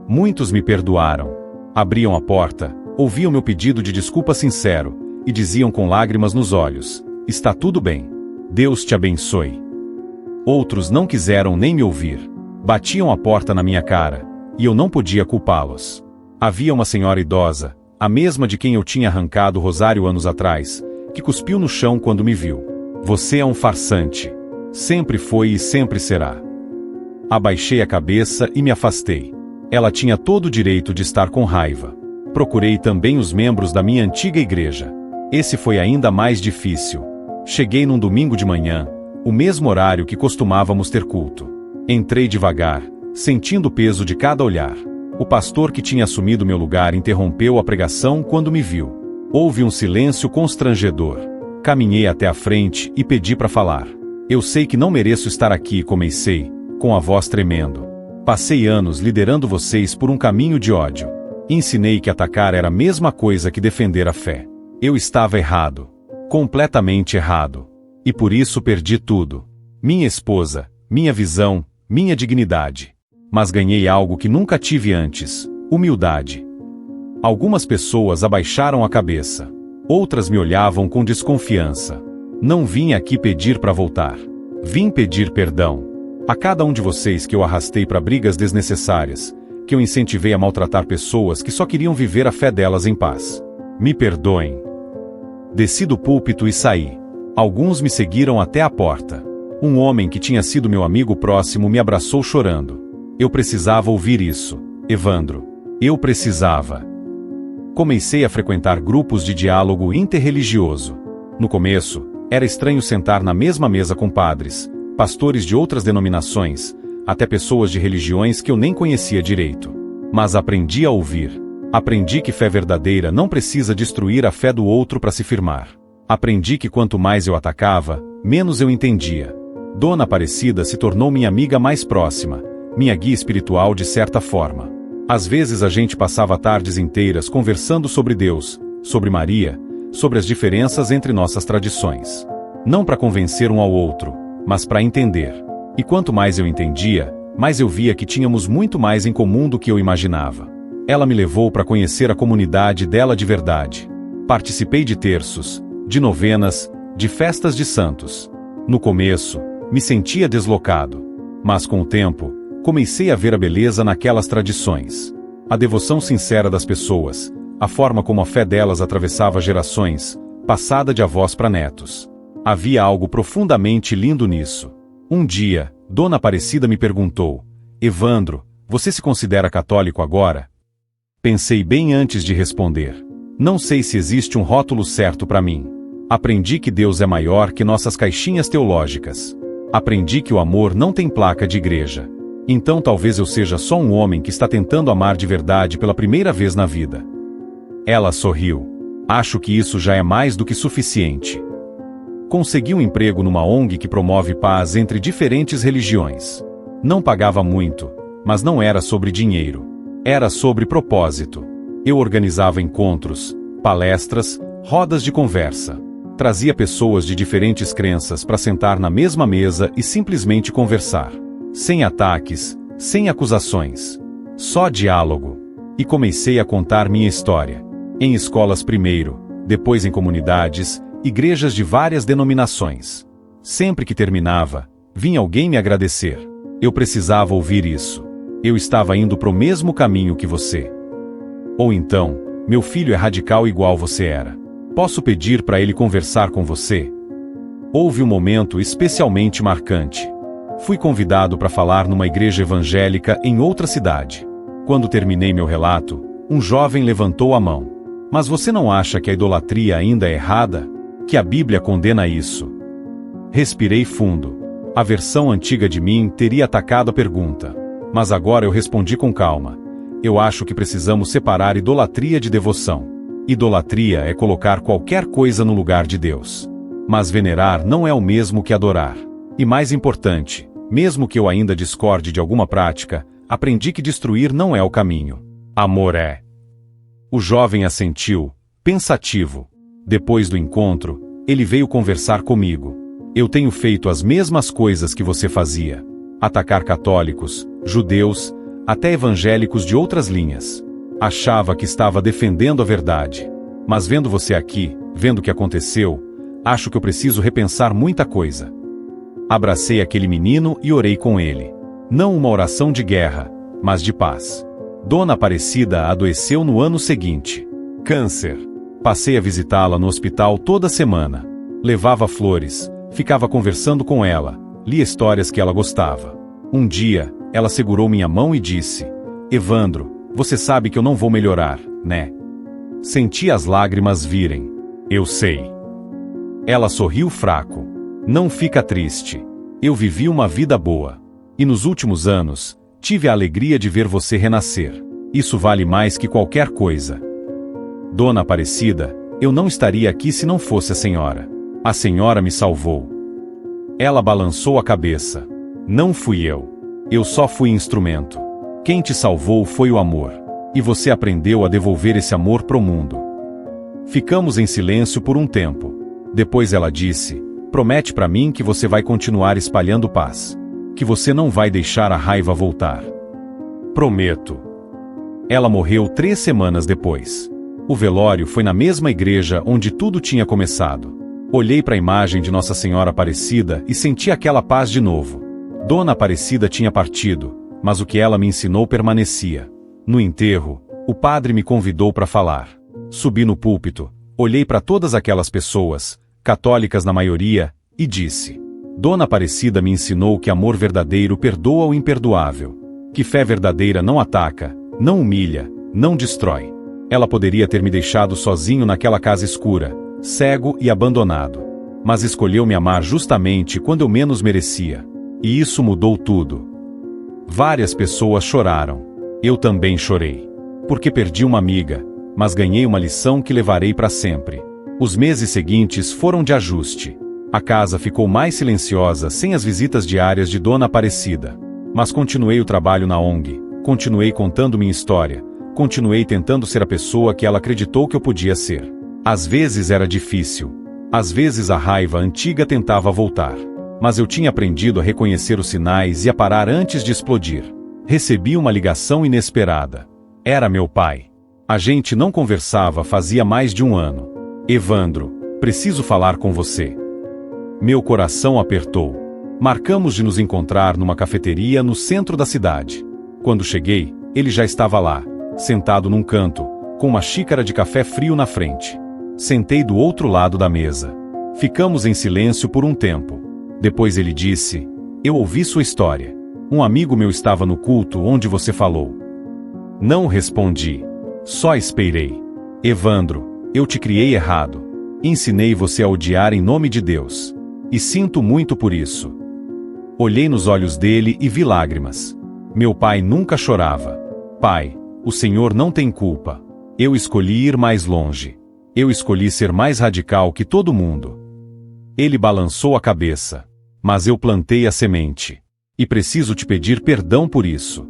Muitos me perdoaram. Abriam a porta, ouviam meu pedido de desculpa sincero, e diziam com lágrimas nos olhos: está tudo bem. Deus te abençoe. Outros não quiseram nem me ouvir. Batiam a porta na minha cara, e eu não podia culpá-los. Havia uma senhora idosa, a mesma de quem eu tinha arrancado o rosário anos atrás, que cuspiu no chão quando me viu. Você é um farsante. Sempre foi e sempre será. Abaixei a cabeça e me afastei. Ela tinha todo o direito de estar com raiva. Procurei também os membros da minha antiga igreja. Esse foi ainda mais difícil. Cheguei num domingo de manhã, o mesmo horário que costumávamos ter culto. Entrei devagar, sentindo o peso de cada olhar. O pastor que tinha assumido meu lugar interrompeu a pregação quando me viu. Houve um silêncio constrangedor. Caminhei até a frente e pedi para falar. Eu sei que não mereço estar aqui, comecei, com a voz tremendo. Passei anos liderando vocês por um caminho de ódio. Ensinei que atacar era a mesma coisa que defender a fé. Eu estava errado. Completamente errado. E por isso perdi tudo. Minha esposa, minha visão, minha dignidade. Mas ganhei algo que nunca tive antes: humildade. Algumas pessoas abaixaram a cabeça. Outras me olhavam com desconfiança. Não vim aqui pedir para voltar. Vim pedir perdão. A cada um de vocês que eu arrastei para brigas desnecessárias, que eu incentivei a maltratar pessoas que só queriam viver a fé delas em paz. Me perdoem. Desci do púlpito e saí. Alguns me seguiram até a porta. Um homem que tinha sido meu amigo próximo me abraçou chorando. Eu precisava ouvir isso, Evandro. Eu precisava. Comecei a frequentar grupos de diálogo interreligioso. No começo, era estranho sentar na mesma mesa com padres, pastores de outras denominações, até pessoas de religiões que eu nem conhecia direito. Mas aprendi a ouvir. Aprendi que fé verdadeira não precisa destruir a fé do outro para se firmar. Aprendi que quanto mais eu atacava, menos eu entendia. Dona Aparecida se tornou minha amiga mais próxima, minha guia espiritual de certa forma. Às vezes a gente passava tardes inteiras conversando sobre Deus, sobre Maria, sobre as diferenças entre nossas tradições. Não para convencer um ao outro, mas para entender. E quanto mais eu entendia, mais eu via que tínhamos muito mais em comum do que eu imaginava. Ela me levou para conhecer a comunidade dela de verdade. Participei de terços, de novenas, de festas de santos. No começo, me sentia deslocado. Mas com o tempo, comecei a ver a beleza naquelas tradições. A devoção sincera das pessoas, a forma como a fé delas atravessava gerações, passada de avós para netos. Havia algo profundamente lindo nisso. Um dia, Dona Aparecida me perguntou: Evandro, você se considera católico agora? Pensei bem antes de responder. Não sei se existe um rótulo certo para mim. Aprendi que Deus é maior que nossas caixinhas teológicas. Aprendi que o amor não tem placa de igreja. Então talvez eu seja só um homem que está tentando amar de verdade pela primeira vez na vida. Ela sorriu. Acho que isso já é mais do que suficiente. Consegui um emprego numa ONG que promove paz entre diferentes religiões. Não pagava muito, mas não era sobre dinheiro. Era sobre propósito. Eu organizava encontros, palestras, rodas de conversa. Trazia pessoas de diferentes crenças para sentar na mesma mesa e simplesmente conversar. Sem ataques, sem acusações. Só diálogo. E comecei a contar minha história. Em escolas primeiro, depois em comunidades, igrejas de várias denominações. Sempre que terminava, vinha alguém me agradecer. Eu precisava ouvir isso. Eu estava indo para o mesmo caminho que você. Ou então, meu filho é radical igual você era. Posso pedir para ele conversar com você? Houve um momento especialmente marcante. Fui convidado para falar numa igreja evangélica em outra cidade. Quando terminei meu relato, um jovem levantou a mão. Mas você não acha que a idolatria ainda é errada? Que a Bíblia condena isso? Respirei fundo. A versão antiga de mim teria atacado a pergunta. Mas agora eu respondi com calma. Eu acho que precisamos separar idolatria de devoção. Idolatria é colocar qualquer coisa no lugar de Deus. Mas venerar não é o mesmo que adorar. E mais importante, mesmo que eu ainda discorde de alguma prática, aprendi que destruir não é o caminho. Amor é. O jovem assentiu, pensativo. Depois do encontro, ele veio conversar comigo. Eu tenho feito as mesmas coisas que você fazia. Atacar católicos, judeus, até evangélicos de outras linhas. Achava que estava defendendo a verdade. Mas vendo você aqui, vendo o que aconteceu, acho que eu preciso repensar muita coisa. Abracei aquele menino e orei com ele. Não uma oração de guerra, mas de paz. Dona Aparecida adoeceu no ano seguinte. Câncer. Passei a visitá-la no hospital toda semana. Levava flores, ficava conversando com ela, lia histórias que ela gostava. Um dia, ela segurou minha mão e disse: Evandro, você sabe que eu não vou melhorar, né? Senti as lágrimas virem. Eu sei. Ela sorriu fraco. Não fica triste. Eu vivi uma vida boa. E nos últimos anos, tive a alegria de ver você renascer. Isso vale mais que qualquer coisa. Dona Aparecida, eu não estaria aqui se não fosse a senhora. A senhora me salvou. Ela balançou a cabeça. Não fui eu. Eu só fui instrumento. Quem te salvou foi o amor. E você aprendeu a devolver esse amor pro mundo. Ficamos em silêncio por um tempo. Depois ela disse: promete pra mim que você vai continuar espalhando paz. Que você não vai deixar a raiva voltar. Prometo. Ela morreu 3 semanas depois. O velório foi na mesma igreja onde tudo tinha começado. Olhei para a imagem de Nossa Senhora Aparecida e senti aquela paz de novo. Dona Aparecida tinha partido, mas o que ela me ensinou permanecia. No enterro, o padre me convidou para falar. Subi no púlpito, olhei para todas aquelas pessoas, católicas na maioria, e disse: Dona Aparecida me ensinou que amor verdadeiro perdoa o imperdoável. Que fé verdadeira não ataca, não humilha, não destrói. Ela poderia ter me deixado sozinho naquela casa escura, cego e abandonado. Mas escolheu me amar justamente quando eu menos merecia. E isso mudou tudo. Várias pessoas choraram. Eu também chorei. Porque perdi uma amiga, mas ganhei uma lição que levarei para sempre. Os meses seguintes foram de ajuste. A casa ficou mais silenciosa sem as visitas diárias de Dona Aparecida. Mas continuei o trabalho na ONG, continuei contando minha história, continuei tentando ser a pessoa que ela acreditou que eu podia ser. Às vezes era difícil. Às vezes a raiva antiga tentava voltar. Mas eu tinha aprendido a reconhecer os sinais e a parar antes de explodir. Recebi uma ligação inesperada. Era meu pai. A gente não conversava fazia mais de 1 ano. Evandro, preciso falar com você. Meu coração apertou. Marcamos de nos encontrar numa cafeteria no centro da cidade. Quando cheguei, ele já estava lá, sentado num canto, com uma xícara de café frio na frente. Sentei do outro lado da mesa. Ficamos em silêncio por um tempo. Depois ele disse: eu ouvi sua história. Um amigo meu estava no culto onde você falou. Não respondi. Só esperei. Evandro, eu te criei errado. Ensinei você a odiar em nome de Deus. E sinto muito por isso. Olhei nos olhos dele e vi lágrimas. Meu pai nunca chorava. Pai, o Senhor não tem culpa. Eu escolhi ir mais longe. Eu escolhi ser mais radical que todo mundo. Ele balançou a cabeça. Mas eu plantei a semente. E preciso te pedir perdão por isso.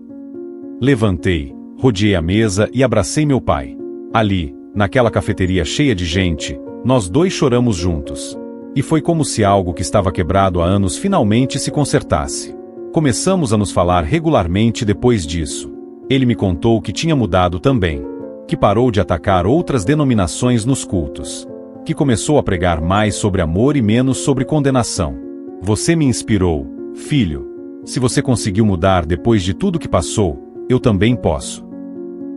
Levantei, rodeei a mesa e abracei meu pai. Ali, naquela cafeteria cheia de gente, nós dois choramos juntos. E foi como se algo que estava quebrado há anos finalmente se consertasse. Começamos a nos falar regularmente depois disso. Ele me contou que tinha mudado também. Que parou de atacar outras denominações nos cultos. Que começou a pregar mais sobre amor e menos sobre condenação. Você me inspirou, filho. Se você conseguiu mudar depois de tudo que passou, eu também posso.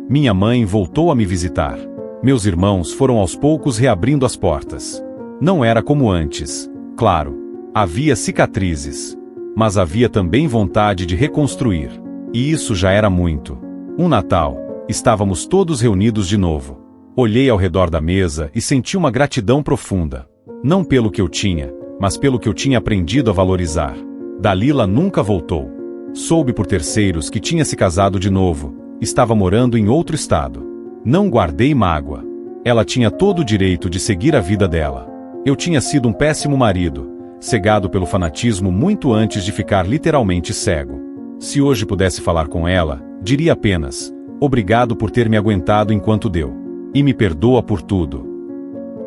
Minha mãe voltou a me visitar. Meus irmãos foram aos poucos reabrindo as portas. Não era como antes, claro. Havia cicatrizes. Mas havia também vontade de reconstruir. E isso já era muito. Um Natal, estávamos todos reunidos de novo. Olhei ao redor da mesa e senti uma gratidão profunda. Não pelo que eu tinha, mas pelo que eu tinha aprendido a valorizar. Dalila nunca voltou. Soube por terceiros que tinha se casado de novo, estava morando em outro estado. Não guardei mágoa. Ela tinha todo o direito de seguir a vida dela. Eu tinha sido um péssimo marido, cegado pelo fanatismo muito antes de ficar literalmente cego. Se hoje pudesse falar com ela, diria apenas: obrigado por ter me aguentado enquanto deu. E me perdoa por tudo.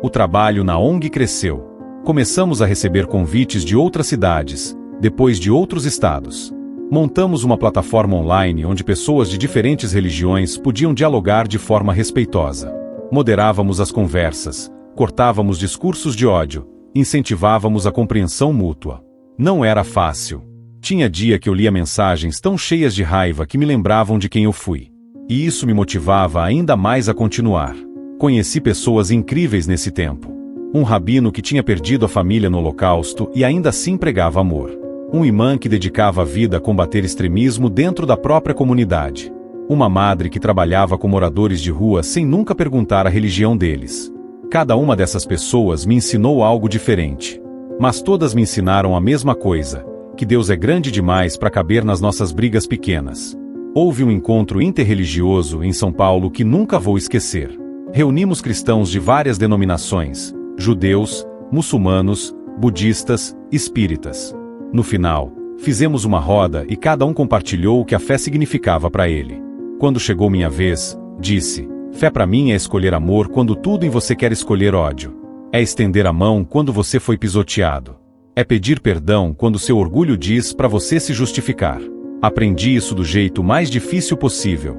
O trabalho na ONG cresceu. Começamos a receber convites de outras cidades, depois de outros estados. Montamos uma plataforma online onde pessoas de diferentes religiões podiam dialogar de forma respeitosa. Moderávamos as conversas, cortávamos discursos de ódio, incentivávamos a compreensão mútua. Não era fácil. Tinha dia que eu lia mensagens tão cheias de raiva que me lembravam de quem eu fui. E isso me motivava ainda mais a continuar. Conheci pessoas incríveis nesse tempo. Um rabino que tinha perdido a família no Holocausto e ainda assim pregava amor. Um imã que dedicava a vida a combater extremismo dentro da própria comunidade. Uma madre que trabalhava com moradores de rua sem nunca perguntar a religião deles. Cada uma dessas pessoas me ensinou algo diferente. Mas todas me ensinaram a mesma coisa, que Deus é grande demais para caber nas nossas brigas pequenas. Houve um encontro interreligioso em São Paulo que nunca vou esquecer. Reunimos cristãos de várias denominações, judeus, muçulmanos, budistas, espíritas. No final, fizemos uma roda e cada um compartilhou o que a fé significava para ele. Quando chegou minha vez, disse: fé para mim é escolher amor quando tudo em você quer escolher ódio. É estender a mão quando você foi pisoteado. É pedir perdão quando seu orgulho diz para você se justificar. Aprendi isso do jeito mais difícil possível.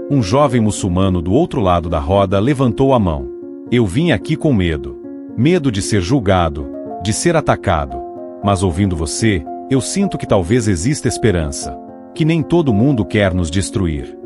Um jovem muçulmano do outro lado da roda levantou a mão. Eu vim aqui com medo. Medo de ser julgado, de ser atacado. Mas ouvindo você, eu sinto que talvez exista esperança. Que nem todo mundo quer nos destruir.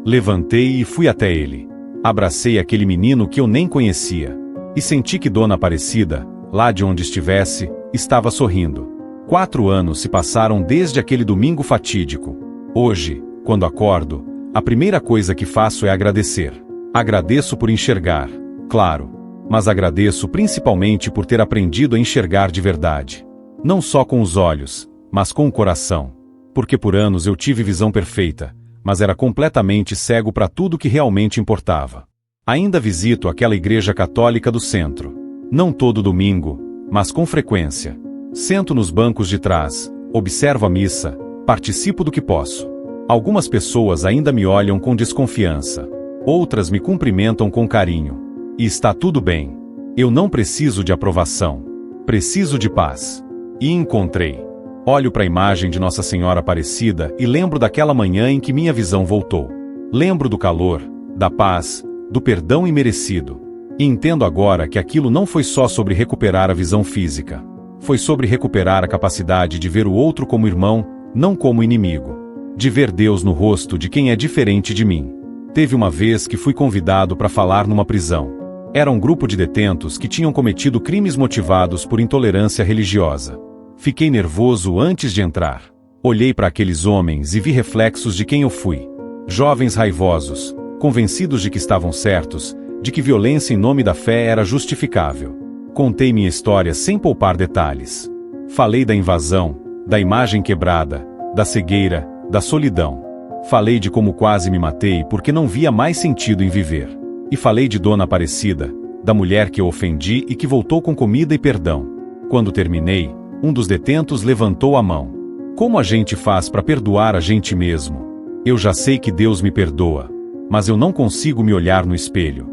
Levantei e fui até ele. Abracei aquele menino que eu nem conhecia. E senti que Dona Aparecida, lá de onde estivesse, estava sorrindo. 4 anos se passaram desde aquele domingo fatídico. Hoje, quando acordo, a primeira coisa que faço é agradecer. Agradeço por enxergar, claro, mas agradeço principalmente por ter aprendido a enxergar de verdade. Não só com os olhos, mas com o coração. Porque por anos eu tive visão perfeita, mas era completamente cego para tudo que realmente importava. Ainda visito aquela igreja católica do centro. Não todo domingo, mas com frequência. Sento nos bancos de trás, observo a missa, participo do que posso. Algumas pessoas ainda me olham com desconfiança. Outras me cumprimentam com carinho. E está tudo bem. Eu não preciso de aprovação. Preciso de paz. E encontrei. Olho para a imagem de Nossa Senhora Aparecida e lembro daquela manhã em que minha visão voltou. Lembro do calor, da paz, do perdão imerecido. E entendo agora que aquilo não foi só sobre recuperar a visão física. Foi sobre recuperar a capacidade de ver o outro como irmão, não como inimigo. De ver Deus no rosto de quem é diferente de mim. Teve uma vez que fui convidado para falar numa prisão. Era um grupo de detentos que tinham cometido crimes motivados por intolerância religiosa. Fiquei nervoso antes de entrar. Olhei para aqueles homens e vi reflexos de quem eu fui. Jovens raivosos, convencidos de que estavam certos, de que violência em nome da fé era justificável. Contei minha história sem poupar detalhes. Falei da invasão, da imagem quebrada, da cegueira, da solidão. Falei de como quase me matei porque não via mais sentido em viver. E falei de Dona Aparecida, da mulher que eu ofendi e que voltou com comida e perdão. Quando terminei, um dos detentos levantou a mão. Como a gente faz para perdoar a gente mesmo? Eu já sei que Deus me perdoa, mas eu não consigo me olhar no espelho.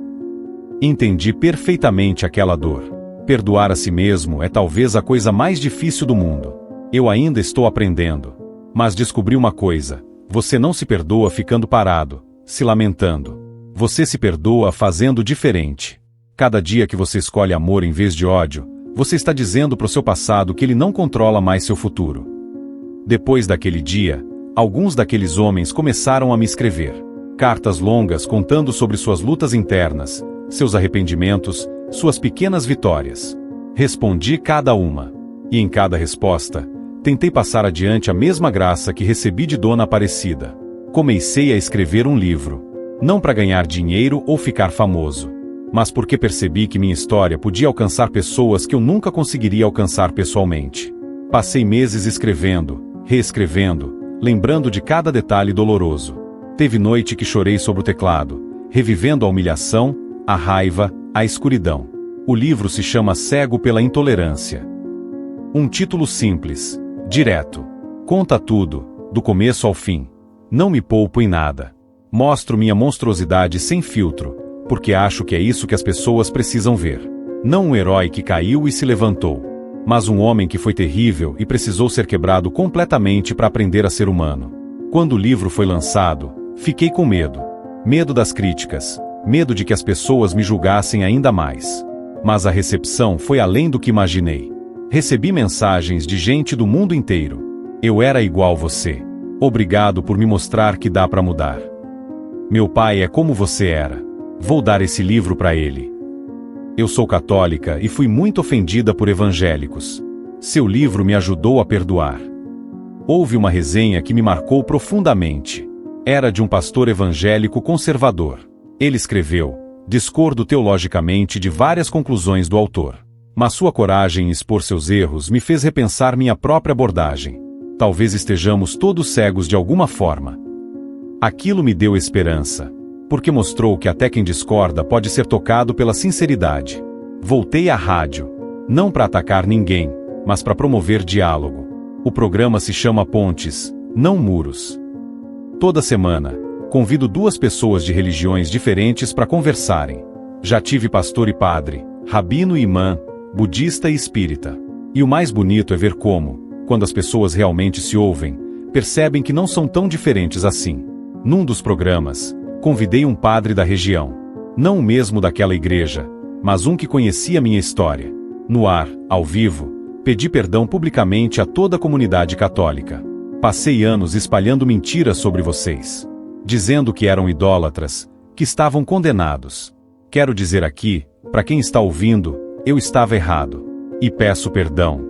Entendi perfeitamente aquela dor. Perdoar a si mesmo é talvez a coisa mais difícil do mundo. Eu ainda estou aprendendo. Mas descobri uma coisa: você não se perdoa ficando parado, se lamentando. Você se perdoa fazendo diferente. Cada dia que você escolhe amor em vez de ódio, você está dizendo para o seu passado que ele não controla mais seu futuro. Depois daquele dia, alguns daqueles homens começaram a me escrever cartas longas contando sobre suas lutas internas, seus arrependimentos, suas pequenas vitórias. Respondi cada uma. E em cada resposta, tentei passar adiante a mesma graça que recebi de Dona Aparecida. Comecei a escrever um livro. Não para ganhar dinheiro ou ficar famoso, mas porque percebi que minha história podia alcançar pessoas que eu nunca conseguiria alcançar pessoalmente. Passei meses escrevendo, reescrevendo, lembrando de cada detalhe doloroso. Teve noite que chorei sobre o teclado, revivendo a humilhação, a raiva, a escuridão. O livro se chama Cego pela Intolerância. Um título simples, direto. Conta tudo, do começo ao fim. Não me poupo em nada. Mostro minha monstruosidade sem filtro, porque acho que é isso que as pessoas precisam ver. Não um herói que caiu e se levantou, mas um homem que foi terrível e precisou ser quebrado completamente para aprender a ser humano. Quando o livro foi lançado, fiquei com medo. Medo das críticas, medo de que as pessoas me julgassem ainda mais. Mas a recepção foi além do que imaginei. Recebi mensagens de gente do mundo inteiro. Eu era igual você. Obrigado por me mostrar que dá para mudar. Meu pai é como você era. Vou dar esse livro para ele. Eu sou católica e fui muito ofendida por evangélicos. Seu livro me ajudou a perdoar. Houve uma resenha que me marcou profundamente. Era de um pastor evangélico conservador. Ele escreveu: discordo teologicamente de várias conclusões do autor. Mas sua coragem em expor seus erros me fez repensar minha própria abordagem. Talvez estejamos todos cegos de alguma forma. Aquilo me deu esperança, porque mostrou que até quem discorda pode ser tocado pela sinceridade. Voltei à rádio, não para atacar ninguém, mas para promover diálogo. O programa se chama Pontes, não Muros. Toda semana, convido 2 pessoas de religiões diferentes para conversarem. Já tive pastor e padre, rabino e imã, budista e espírita. E o mais bonito é ver como, quando as pessoas realmente se ouvem, percebem que não são tão diferentes assim. Num dos programas, convidei um padre da região. Não o mesmo daquela igreja, mas um que conhecia minha história. No ar, ao vivo, pedi perdão publicamente a toda a comunidade católica. Passei anos espalhando mentiras sobre vocês, dizendo que eram idólatras, que estavam condenados. Quero dizer aqui, para quem está ouvindo, eu estava errado. E peço perdão.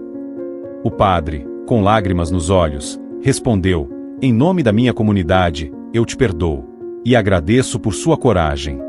O padre, com lágrimas nos olhos, respondeu: em nome da minha comunidade, eu te perdoo. E agradeço por sua coragem.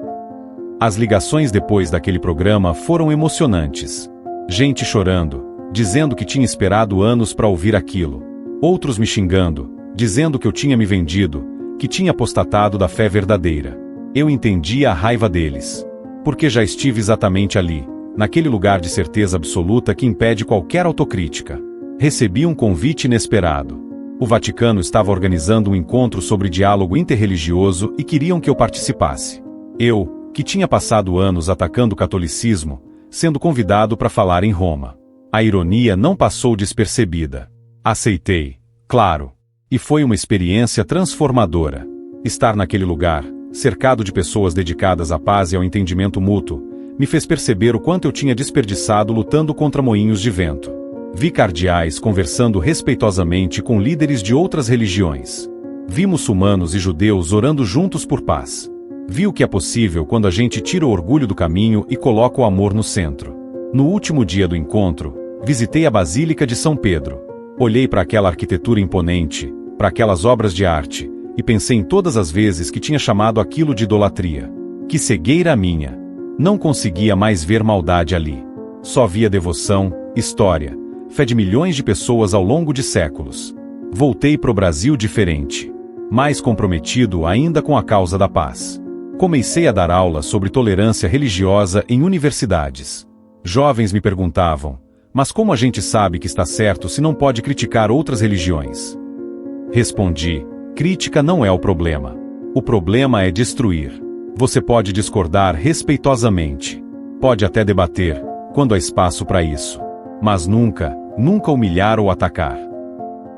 As ligações depois daquele programa foram emocionantes. Gente chorando, dizendo que tinha esperado anos para ouvir aquilo. Outros me xingando, dizendo que eu tinha me vendido, que tinha apostatado da fé verdadeira. Eu entendia a raiva deles. Porque já estive exatamente ali, naquele lugar de certeza absoluta que impede qualquer autocrítica. Recebi um convite inesperado. O Vaticano estava organizando um encontro sobre diálogo interreligioso e queriam que eu participasse. Eu, que tinha passado anos atacando o catolicismo, sendo convidado para falar em Roma. A ironia não passou despercebida. Aceitei, claro. E foi uma experiência transformadora. Estar naquele lugar, cercado de pessoas dedicadas à paz e ao entendimento mútuo, me fez perceber o quanto eu tinha desperdiçado lutando contra moinhos de vento. Vi cardeais conversando respeitosamente com líderes de outras religiões. Vi muçulmanos e judeus orando juntos por paz. Vi o que é possível quando a gente tira o orgulho do caminho e coloca o amor no centro. No último dia do encontro, visitei a Basílica de São Pedro. Olhei para aquela arquitetura imponente, para aquelas obras de arte, e pensei em todas as vezes que tinha chamado aquilo de idolatria. Que cegueira a minha! Não conseguia mais ver maldade ali. Só via devoção, história, fé de milhões de pessoas ao longo de séculos. Voltei pro Brasil diferente, mais comprometido ainda com a causa da paz. Comecei a dar aulas sobre tolerância religiosa em universidades. Jovens me perguntavam: mas como a gente sabe que está certo se não pode criticar outras religiões? Respondi: crítica não é o problema. O problema é destruir. Você pode discordar respeitosamente. Pode até debater, quando há espaço para isso. Mas nunca humilhar ou atacar.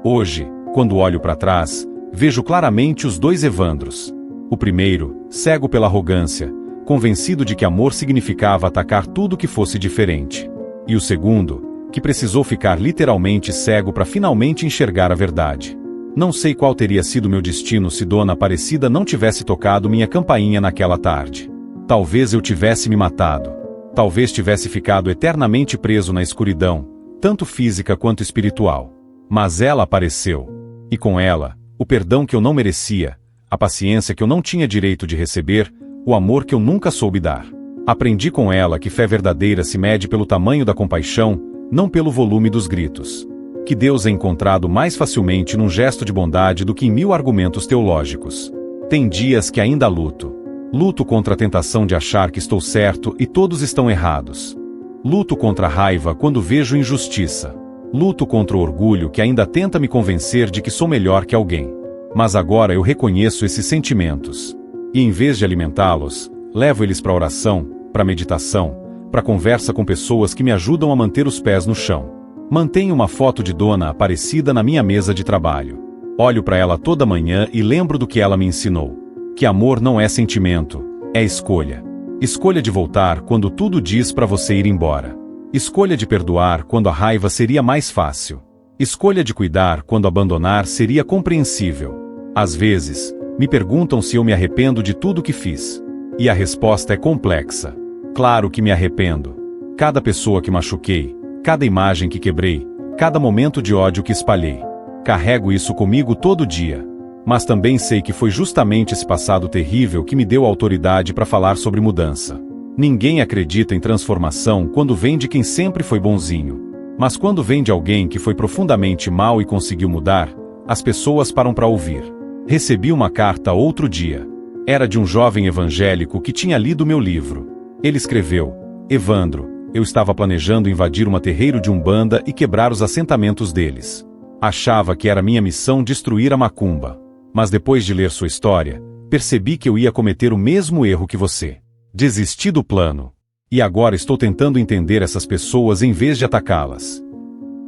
Hoje, quando olho para trás, vejo claramente os 2 Evandros. O primeiro, cego pela arrogância, convencido de que amor significava atacar tudo que fosse diferente. E o segundo, que precisou ficar literalmente cego para finalmente enxergar a verdade. Não sei qual teria sido meu destino se Dona Aparecida não tivesse tocado minha campainha naquela tarde. Talvez eu tivesse me matado. Talvez tivesse ficado eternamente preso na escuridão, tanto física quanto espiritual. Mas ela apareceu. E com ela, o perdão que eu não merecia, a paciência que eu não tinha direito de receber, o amor que eu nunca soube dar. Aprendi com ela que fé verdadeira se mede pelo tamanho da compaixão, não pelo volume dos gritos. Que Deus é encontrado mais facilmente num gesto de bondade do que em 1000 argumentos teológicos. Tem dias que ainda luto. Luto contra a tentação de achar que estou certo e todos estão errados. Luto contra a raiva quando vejo injustiça. Luto contra o orgulho que ainda tenta me convencer de que sou melhor que alguém. Mas agora eu reconheço esses sentimentos. E em vez de alimentá-los, levo eles para oração, para meditação, para conversa com pessoas que me ajudam a manter os pés no chão. Mantenho uma foto de Dona Aparecida na minha mesa de trabalho. Olho para ela toda manhã e lembro do que ela me ensinou. Que amor não é sentimento, é escolha. Escolha de voltar quando tudo diz para você ir embora. Escolha de perdoar quando a raiva seria mais fácil. Escolha de cuidar quando abandonar seria compreensível. Às vezes, me perguntam se eu me arrependo de tudo que fiz. E a resposta é complexa. Claro que me arrependo. Cada pessoa que machuquei, cada imagem que quebrei, cada momento de ódio que espalhei. Carrego isso comigo todo dia. Mas também sei que foi justamente esse passado terrível que me deu autoridade para falar sobre mudança. Ninguém acredita em transformação quando vem de quem sempre foi bonzinho. Mas quando vem de alguém que foi profundamente mal e conseguiu mudar, as pessoas param para ouvir. Recebi uma carta outro dia. Era de um jovem evangélico que tinha lido meu livro. Ele escreveu: Evandro, eu estava planejando invadir uma terreiro de Umbanda e quebrar os assentamentos deles. Achava que era minha missão destruir a macumba. Mas depois de ler sua história, percebi que eu ia cometer o mesmo erro que você. Desisti do plano. E agora estou tentando entender essas pessoas em vez de atacá-las.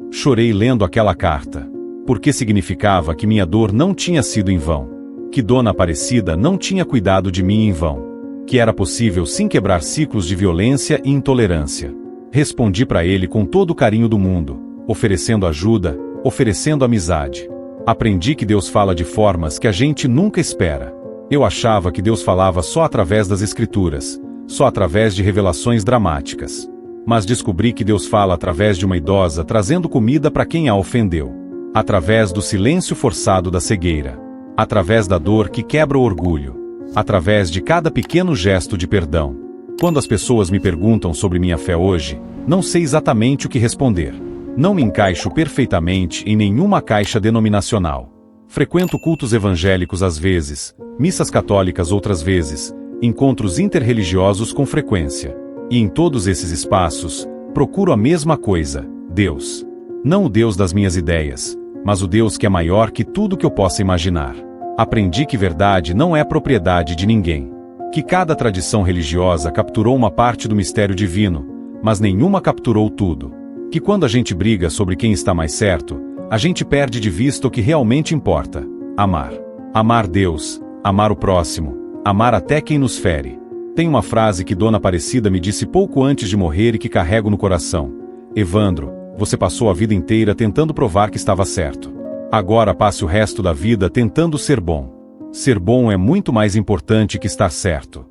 Chorei lendo aquela carta, porque significava que minha dor não tinha sido em vão. Que Dona Aparecida não tinha cuidado de mim em vão. Que era possível sim quebrar ciclos de violência e intolerância. Respondi para ele com todo o carinho do mundo, oferecendo ajuda, oferecendo amizade. Aprendi que Deus fala de formas que a gente nunca espera. Eu achava que Deus falava só através das Escrituras, só através de revelações dramáticas. Mas descobri que Deus fala através de uma idosa trazendo comida para quem a ofendeu. Através do silêncio forçado da cegueira. Através da dor que quebra o orgulho. Através de cada pequeno gesto de perdão. Quando as pessoas me perguntam sobre minha fé hoje, não sei exatamente o que responder. Não me encaixo perfeitamente em nenhuma caixa denominacional. Frequento cultos evangélicos às vezes, missas católicas outras vezes, encontros interreligiosos com frequência. E em todos esses espaços, procuro a mesma coisa: Deus. Não o Deus das minhas ideias, mas o Deus que é maior que tudo que eu possa imaginar. Aprendi que verdade não é propriedade de ninguém. Que cada tradição religiosa capturou uma parte do mistério divino, mas nenhuma capturou tudo. Que quando a gente briga sobre quem está mais certo, a gente perde de vista o que realmente importa: amar. Amar Deus, amar o próximo, amar até quem nos fere. Tem uma frase que Dona Aparecida me disse pouco antes de morrer e que carrego no coração: Evandro, você passou a vida inteira tentando provar que estava certo. Agora passe o resto da vida tentando ser bom. Ser bom é muito mais importante que estar certo.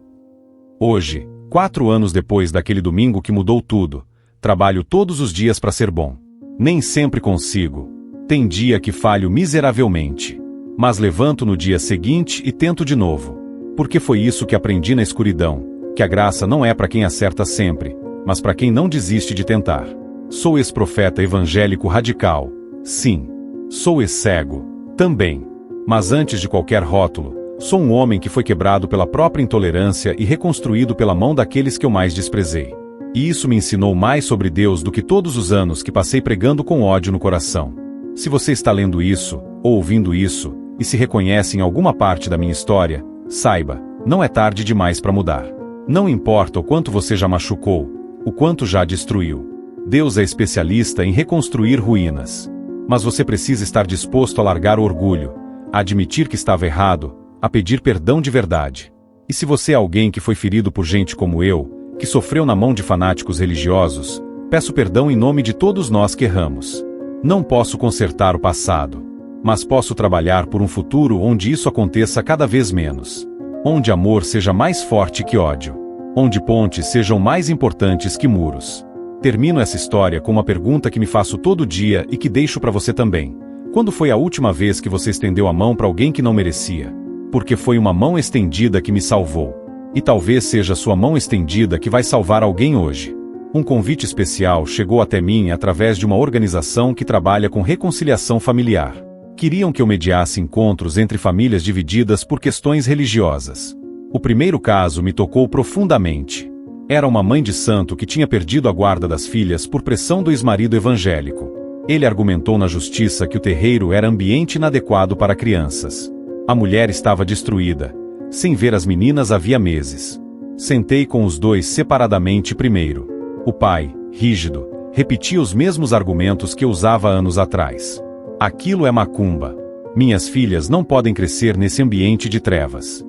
Hoje, 4 anos depois daquele domingo que mudou tudo, trabalho todos os dias para ser bom. Nem sempre consigo. Tem dia que falho miseravelmente. Mas levanto no dia seguinte e tento de novo. Porque foi isso que aprendi na escuridão, que a graça não é para quem acerta sempre, mas para quem não desiste de tentar. Sou ex-profeta evangélico radical. Sim. Sou ex-cego. Também. Mas antes de qualquer rótulo, sou um homem que foi quebrado pela própria intolerância e reconstruído pela mão daqueles que eu mais desprezei. E isso me ensinou mais sobre Deus do que todos os anos que passei pregando com ódio no coração. Se você está lendo isso, ou ouvindo isso, e se reconhece em alguma parte da minha história, saiba, não é tarde demais para mudar. Não importa o quanto você já machucou, o quanto já destruiu. Deus é especialista em reconstruir ruínas. Mas você precisa estar disposto a largar o orgulho, a admitir que estava errado, a pedir perdão de verdade. E se você é alguém que foi ferido por gente como eu, que sofreu na mão de fanáticos religiosos, peço perdão em nome de todos nós que erramos. Não posso consertar o passado, mas posso trabalhar por um futuro onde isso aconteça cada vez menos. Onde amor seja mais forte que ódio. Onde pontes sejam mais importantes que muros. Termino essa história com uma pergunta que me faço todo dia e que deixo para você também. Quando foi a última vez que você estendeu a mão para alguém que não merecia? Porque foi uma mão estendida que me salvou. E talvez seja sua mão estendida que vai salvar alguém hoje. Um convite especial chegou até mim através de uma organização que trabalha com reconciliação familiar. Queriam que eu mediasse encontros entre famílias divididas por questões religiosas. O primeiro caso me tocou profundamente. Era uma mãe de santo que tinha perdido a guarda das filhas por pressão do ex-marido evangélico. Ele argumentou na justiça que o terreiro era ambiente inadequado para crianças. A mulher estava destruída. Sem ver as meninas havia meses. Sentei com os dois separadamente primeiro. O pai, rígido, Repetia os mesmos argumentos que eu usava anos atrás. Aquilo é macumba. Minhas filhas não podem crescer nesse ambiente de trevas.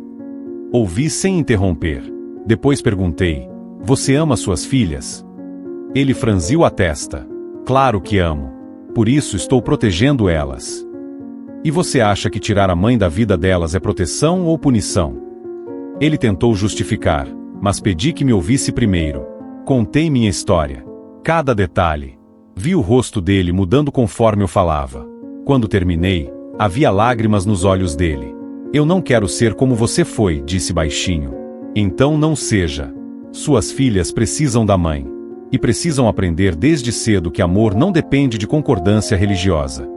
Ouvi sem interromper. Depois perguntei: você ama suas filhas? Ele franziu a testa. Claro que amo. Por isso estou protegendo elas. E você acha que tirar a mãe da vida delas é proteção ou punição? Ele tentou justificar, mas pedi que me ouvisse primeiro. Contei minha história. Cada detalhe. Vi o rosto dele mudando conforme eu falava. Quando terminei, havia lágrimas nos olhos dele. Eu não quero ser como você foi, disse baixinho. Então não seja. Suas filhas precisam da mãe. E precisam aprender desde cedo que amor não depende de concordância religiosa.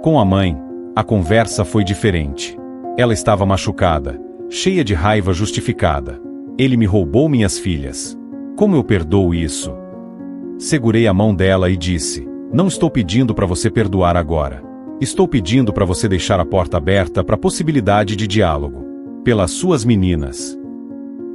Com a mãe, a conversa foi diferente. Ela estava machucada, cheia de raiva justificada. Ele me roubou minhas filhas. Como eu perdoo isso? Segurei a mão dela e disse: não estou pedindo para você perdoar agora. Estou pedindo para você deixar a porta aberta para a possibilidade de diálogo. Pelas suas meninas.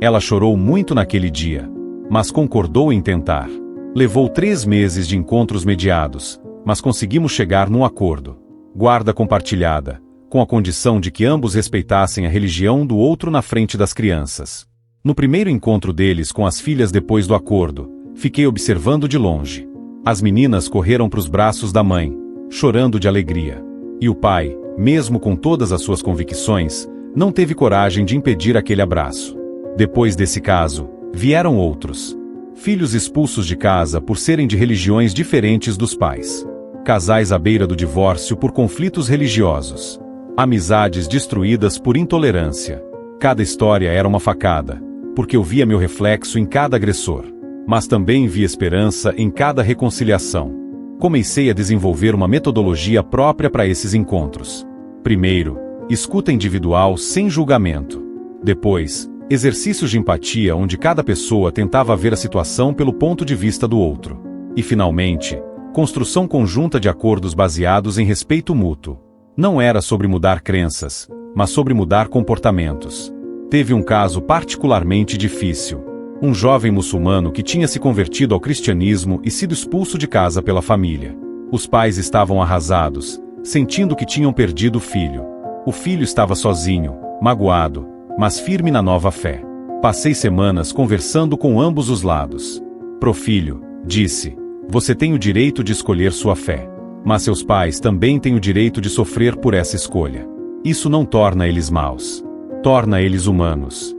Ela chorou muito naquele dia, mas concordou em tentar. Levou 3 meses de encontros mediados, mas conseguimos chegar num acordo. Guarda compartilhada, com a condição de que ambos respeitassem a religião do outro na frente das crianças. No primeiro encontro deles com as filhas depois do acordo, fiquei observando de longe. As meninas correram para os braços da mãe, chorando de alegria. E o pai, mesmo com todas as suas convicções, não teve coragem de impedir aquele abraço. Depois desse caso, vieram outros. Filhos expulsos de casa por serem de religiões diferentes dos pais. Casais à beira do divórcio por conflitos religiosos. Amizades destruídas por intolerância. Cada história era uma facada, porque eu via meu reflexo em cada agressor. Mas também vi esperança em cada reconciliação. Comecei a desenvolver uma metodologia própria para esses encontros. Primeiro, escuta individual sem julgamento. Depois, exercícios de empatia onde cada pessoa tentava ver a situação pelo ponto de vista do outro. E finalmente, construção conjunta de acordos baseados em respeito mútuo. Não era sobre mudar crenças, mas sobre mudar comportamentos. Teve um caso particularmente difícil. Um jovem muçulmano que tinha se convertido ao cristianismo e sido expulso de casa pela família. Os pais estavam arrasados, sentindo que tinham perdido o filho. O filho estava sozinho, magoado, mas firme na nova fé. Passei semanas conversando com ambos os lados. Pro filho, disse: você tem o direito de escolher sua fé. Mas seus pais também têm o direito de sofrer por essa escolha. Isso não torna eles maus. Torna eles humanos.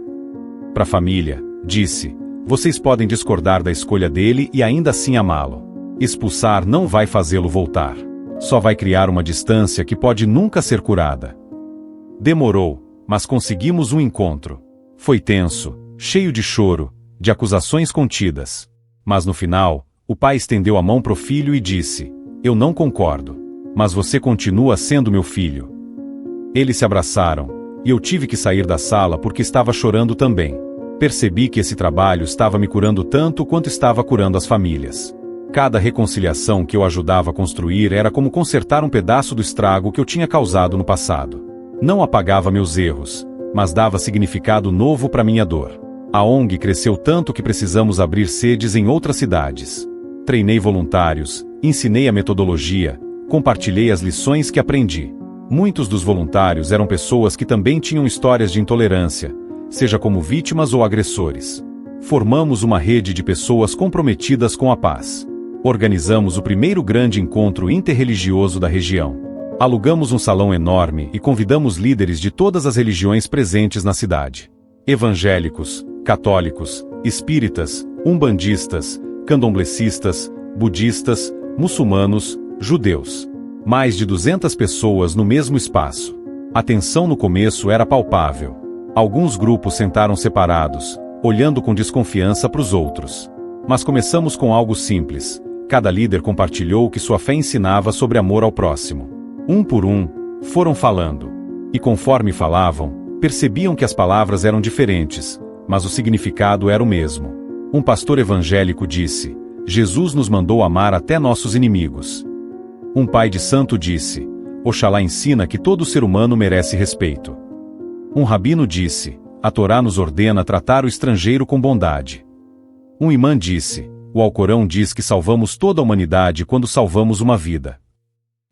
Pra família, disse: vocês podem discordar da escolha dele e ainda assim amá-lo. Expulsar não vai fazê-lo voltar. Só vai criar uma distância que pode nunca ser curada. Demorou, mas conseguimos um encontro. Foi tenso, cheio de choro, de acusações contidas. Mas no final, o pai estendeu a mão pro filho e disse: eu não concordo, mas você continua sendo meu filho. Eles se abraçaram, e eu tive que sair da sala porque estava chorando também. Percebi que esse trabalho estava me curando tanto quanto estava curando as famílias. Cada reconciliação que eu ajudava a construir era como consertar um pedaço do estrago que eu tinha causado no passado. Não apagava meus erros, mas dava significado novo para minha dor. A ONG cresceu tanto que precisamos abrir sedes em outras cidades. Treinei voluntários, ensinei a metodologia, compartilhei as lições que aprendi. Muitos dos voluntários eram pessoas que também tinham histórias de intolerância, seja como vítimas ou agressores. Formamos uma rede de pessoas comprometidas com a paz. Organizamos o primeiro grande encontro interreligioso da região. Alugamos um salão enorme e convidamos líderes de todas as religiões presentes na cidade. Evangélicos, católicos, espíritas, umbandistas, candomblecistas, budistas, muçulmanos, judeus. Mais de 200 pessoas no mesmo espaço. A tensão no começo era palpável. Alguns grupos sentaram separados, olhando com desconfiança para os outros. Mas começamos com algo simples. Cada líder compartilhou o que sua fé ensinava sobre amor ao próximo. Um por um, foram falando. E conforme falavam, percebiam que as palavras eram diferentes, mas o significado era o mesmo. Um pastor evangélico disse: Jesus nos mandou amar até nossos inimigos. Um pai de santo disse: Oxalá ensina que todo ser humano merece respeito. Um rabino disse: a Torá nos ordena tratar o estrangeiro com bondade. Um imã disse: O Alcorão diz que salvamos toda a humanidade quando salvamos uma vida.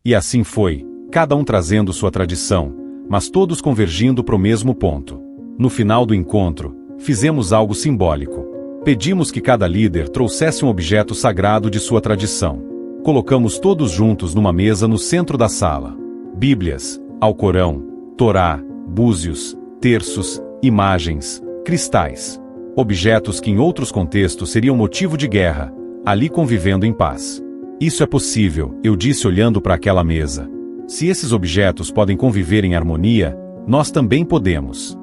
E assim foi, cada um trazendo sua tradição, mas todos convergindo para o mesmo ponto. No final do encontro, fizemos algo simbólico. Pedimos que cada líder trouxesse um objeto sagrado de sua tradição. Colocamos todos juntos numa mesa no centro da sala. Bíblias, Alcorão, Torá, búzios, terços, imagens, cristais. Objetos que em outros contextos seriam motivo de guerra, ali convivendo em paz. Isso é possível, eu disse olhando para aquela mesa. Se esses objetos podem conviver em harmonia, nós também podemos.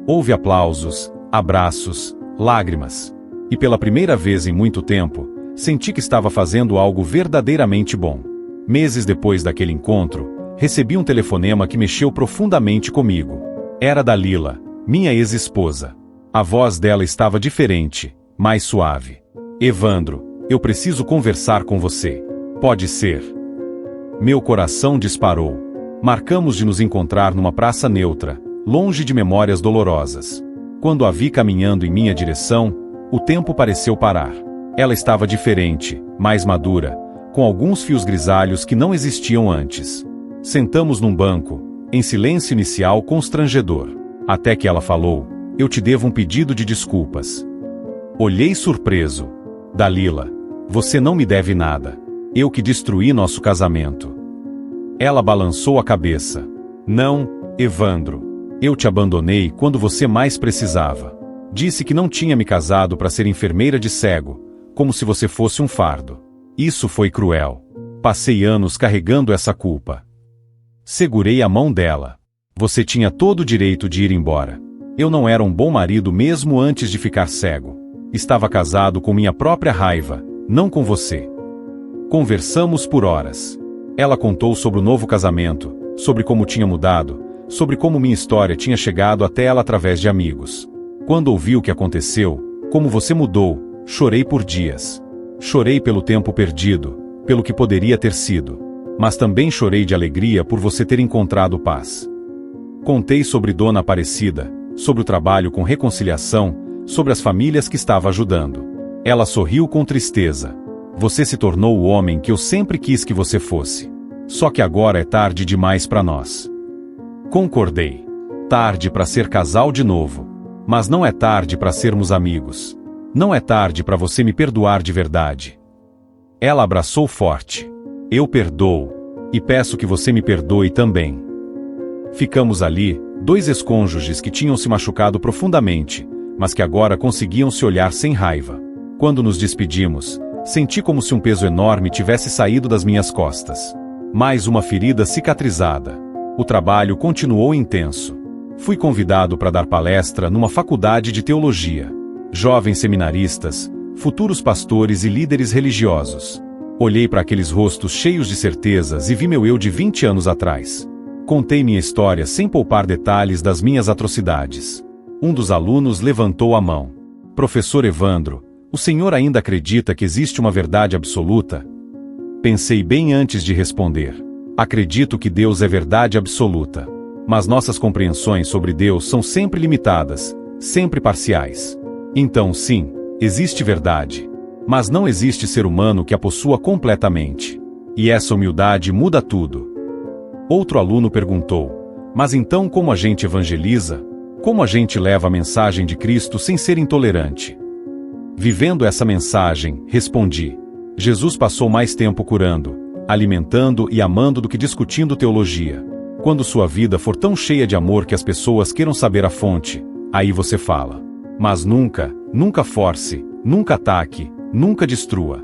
Houve aplausos, abraços, lágrimas. E pela primeira vez em muito tempo, senti que estava fazendo algo verdadeiramente bom. Meses depois daquele encontro, recebi um telefonema que mexeu profundamente comigo. Era da Lila, minha ex-esposa. A voz dela estava diferente, mais suave. Evandro, eu preciso conversar com você. Pode ser? Meu coração disparou. Marcamos de nos encontrar numa praça neutra, longe de memórias dolorosas. Quando a vi caminhando em minha direção, o tempo pareceu parar. Ela estava diferente, mais madura, com alguns fios grisalhos que não existiam antes. Sentamos num banco, em silêncio inicial constrangedor. Até que ela falou: eu te devo um pedido de desculpas. Olhei surpreso. Dalila, você não me deve nada. Eu que destruí nosso casamento. Ela balançou a cabeça. Não, Evandro. Eu te abandonei quando você mais precisava. Disse que não tinha me casado para ser enfermeira de cego, como se você fosse um fardo. Isso foi cruel. Passei anos carregando essa culpa. Segurei a mão dela. Você tinha todo o direito de ir embora. Eu não era um bom marido mesmo antes de ficar cego. Estava casado com minha própria raiva, não com você. Conversamos por horas. Ela contou sobre o novo casamento, sobre como tinha mudado, sobre como minha história tinha chegado até ela através de amigos. Quando ouvi o que aconteceu, como você mudou, chorei por dias. Chorei pelo tempo perdido, pelo que poderia ter sido. Mas também chorei de alegria por você ter encontrado paz. Contei sobre Dona Aparecida, sobre o trabalho com reconciliação, sobre as famílias que estava ajudando. Ela sorriu com tristeza. Você se tornou o homem que eu sempre quis que você fosse. Só que agora é tarde demais para nós. Concordei. Tarde para ser casal de novo. Mas não é tarde para sermos amigos. Não é tarde para você me perdoar de verdade. Ela abraçou forte. Eu perdoo. E peço que você me perdoe também. Ficamos ali, dois ex-cônjuges que tinham se machucado profundamente, mas que agora conseguiam se olhar sem raiva. Quando nos despedimos, senti como se um peso enorme tivesse saído das minhas costas. Mais uma ferida cicatrizada. O trabalho continuou intenso. Fui convidado para dar palestra numa faculdade de teologia. Jovens seminaristas, futuros pastores e líderes religiosos. Olhei para aqueles rostos cheios de certezas e vi meu eu de 20 anos atrás. Contei minha história sem poupar detalhes das minhas atrocidades. Um dos alunos levantou a mão. Professor Evandro, o senhor ainda acredita que existe uma verdade absoluta? Pensei bem antes de responder. Acredito que Deus é verdade absoluta. Mas nossas compreensões sobre Deus são sempre limitadas, sempre parciais. Então, sim, existe verdade. Mas não existe ser humano que a possua completamente. E essa humildade muda tudo. Outro aluno perguntou: mas então como a gente evangeliza? Como a gente leva a mensagem de Cristo sem ser intolerante? Vivendo essa mensagem, respondi. Jesus passou mais tempo curando, alimentando e amando do que discutindo teologia. Quando sua vida for tão cheia de amor que as pessoas queiram saber a fonte, aí você fala. Mas nunca, nunca force, nunca ataque, nunca destrua.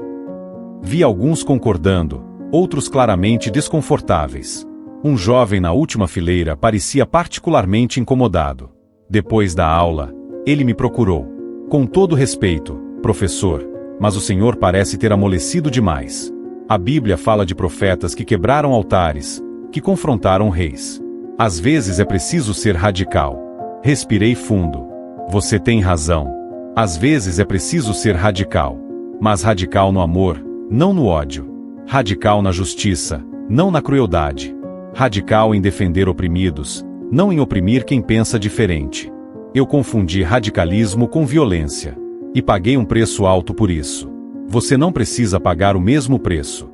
Vi alguns concordando, outros claramente desconfortáveis. Um jovem na última fileira parecia particularmente incomodado. Depois da aula, ele me procurou. Com todo respeito, professor, mas o senhor parece ter amolecido demais. A Bíblia fala de profetas que quebraram altares, que confrontaram reis. Às vezes é preciso ser radical. Respirei fundo. Você tem razão. Às vezes é preciso ser radical. Mas radical no amor, não no ódio. Radical na justiça, não na crueldade. Radical em defender oprimidos, não em oprimir quem pensa diferente. Eu confundi radicalismo com violência. E paguei um preço alto por isso. Você não precisa pagar o mesmo preço.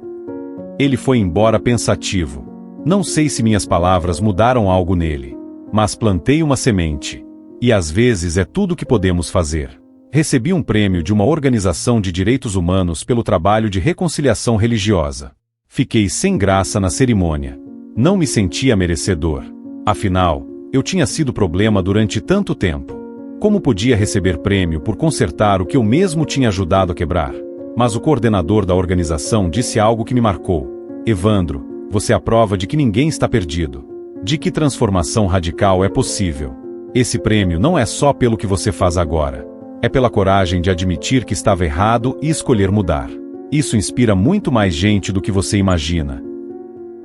Ele foi embora pensativo. Não sei se minhas palavras mudaram algo nele, mas plantei uma semente. E às vezes é tudo o que podemos fazer. Recebi um prêmio de uma organização de direitos humanos pelo trabalho de reconciliação religiosa. Fiquei sem graça na cerimônia. Não me sentia merecedor. Afinal, eu tinha sido problema durante tanto tempo. Como podia receber prêmio por consertar o que eu mesmo tinha ajudado a quebrar? Mas o coordenador da organização disse algo que me marcou. Evandro, você é a prova de que ninguém está perdido. De que transformação radical é possível. Esse prêmio não é só pelo que você faz agora. É pela coragem de admitir que estava errado e escolher mudar. Isso inspira muito mais gente do que você imagina.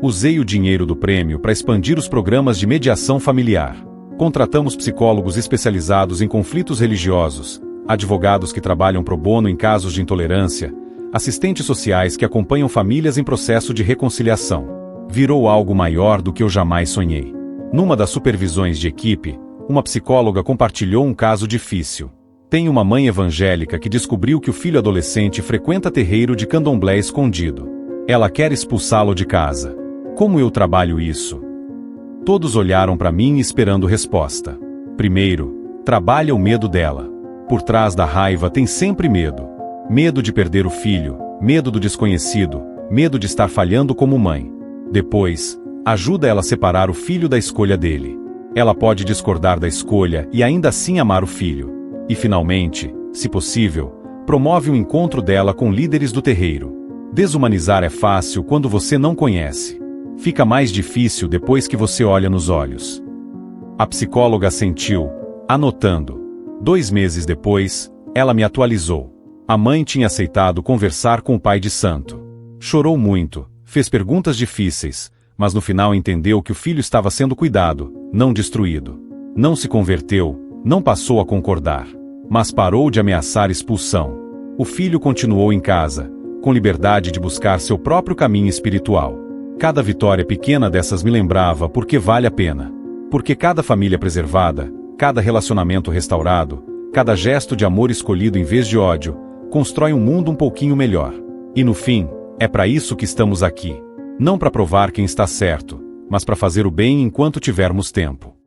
Usei o dinheiro do prêmio para expandir os programas de mediação familiar. Contratamos psicólogos especializados em conflitos religiosos, advogados que trabalham pro bono em casos de intolerância, assistentes sociais que acompanham famílias em processo de reconciliação. Virou algo maior do que eu jamais sonhei. Numa das supervisões de equipe, uma psicóloga compartilhou um caso difícil. Tem uma mãe evangélica que descobriu que o filho adolescente frequenta terreiro de candomblé escondido. Ela quer expulsá-lo de casa. Como eu trabalho isso? Todos olharam para mim esperando resposta. Primeiro, trabalha o medo dela. Por trás da raiva tem sempre medo. Medo de perder o filho, medo do desconhecido, medo de estar falhando como mãe. Depois, ajuda ela a separar o filho da escolha dele. Ela pode discordar da escolha e ainda assim amar o filho. E finalmente, se possível, promove um encontro dela com líderes do terreiro. Desumanizar é fácil quando você não conhece. Fica mais difícil depois que você olha nos olhos. A psicóloga assentiu, anotando. 2 meses depois, ela me atualizou. A mãe tinha aceitado conversar com o pai de santo. Chorou muito, fez perguntas difíceis, mas no final entendeu que o filho estava sendo cuidado, não destruído. Não se converteu, não passou a concordar, mas parou de ameaçar expulsão. O filho continuou em casa, com liberdade de buscar seu próprio caminho espiritual. Cada vitória pequena dessas me lembrava por que vale a pena. Porque cada família preservada, cada relacionamento restaurado, cada gesto de amor escolhido em vez de ódio, constrói um mundo um pouquinho melhor. E no fim, é para isso que estamos aqui. Não para provar quem está certo, mas para fazer o bem enquanto tivermos tempo.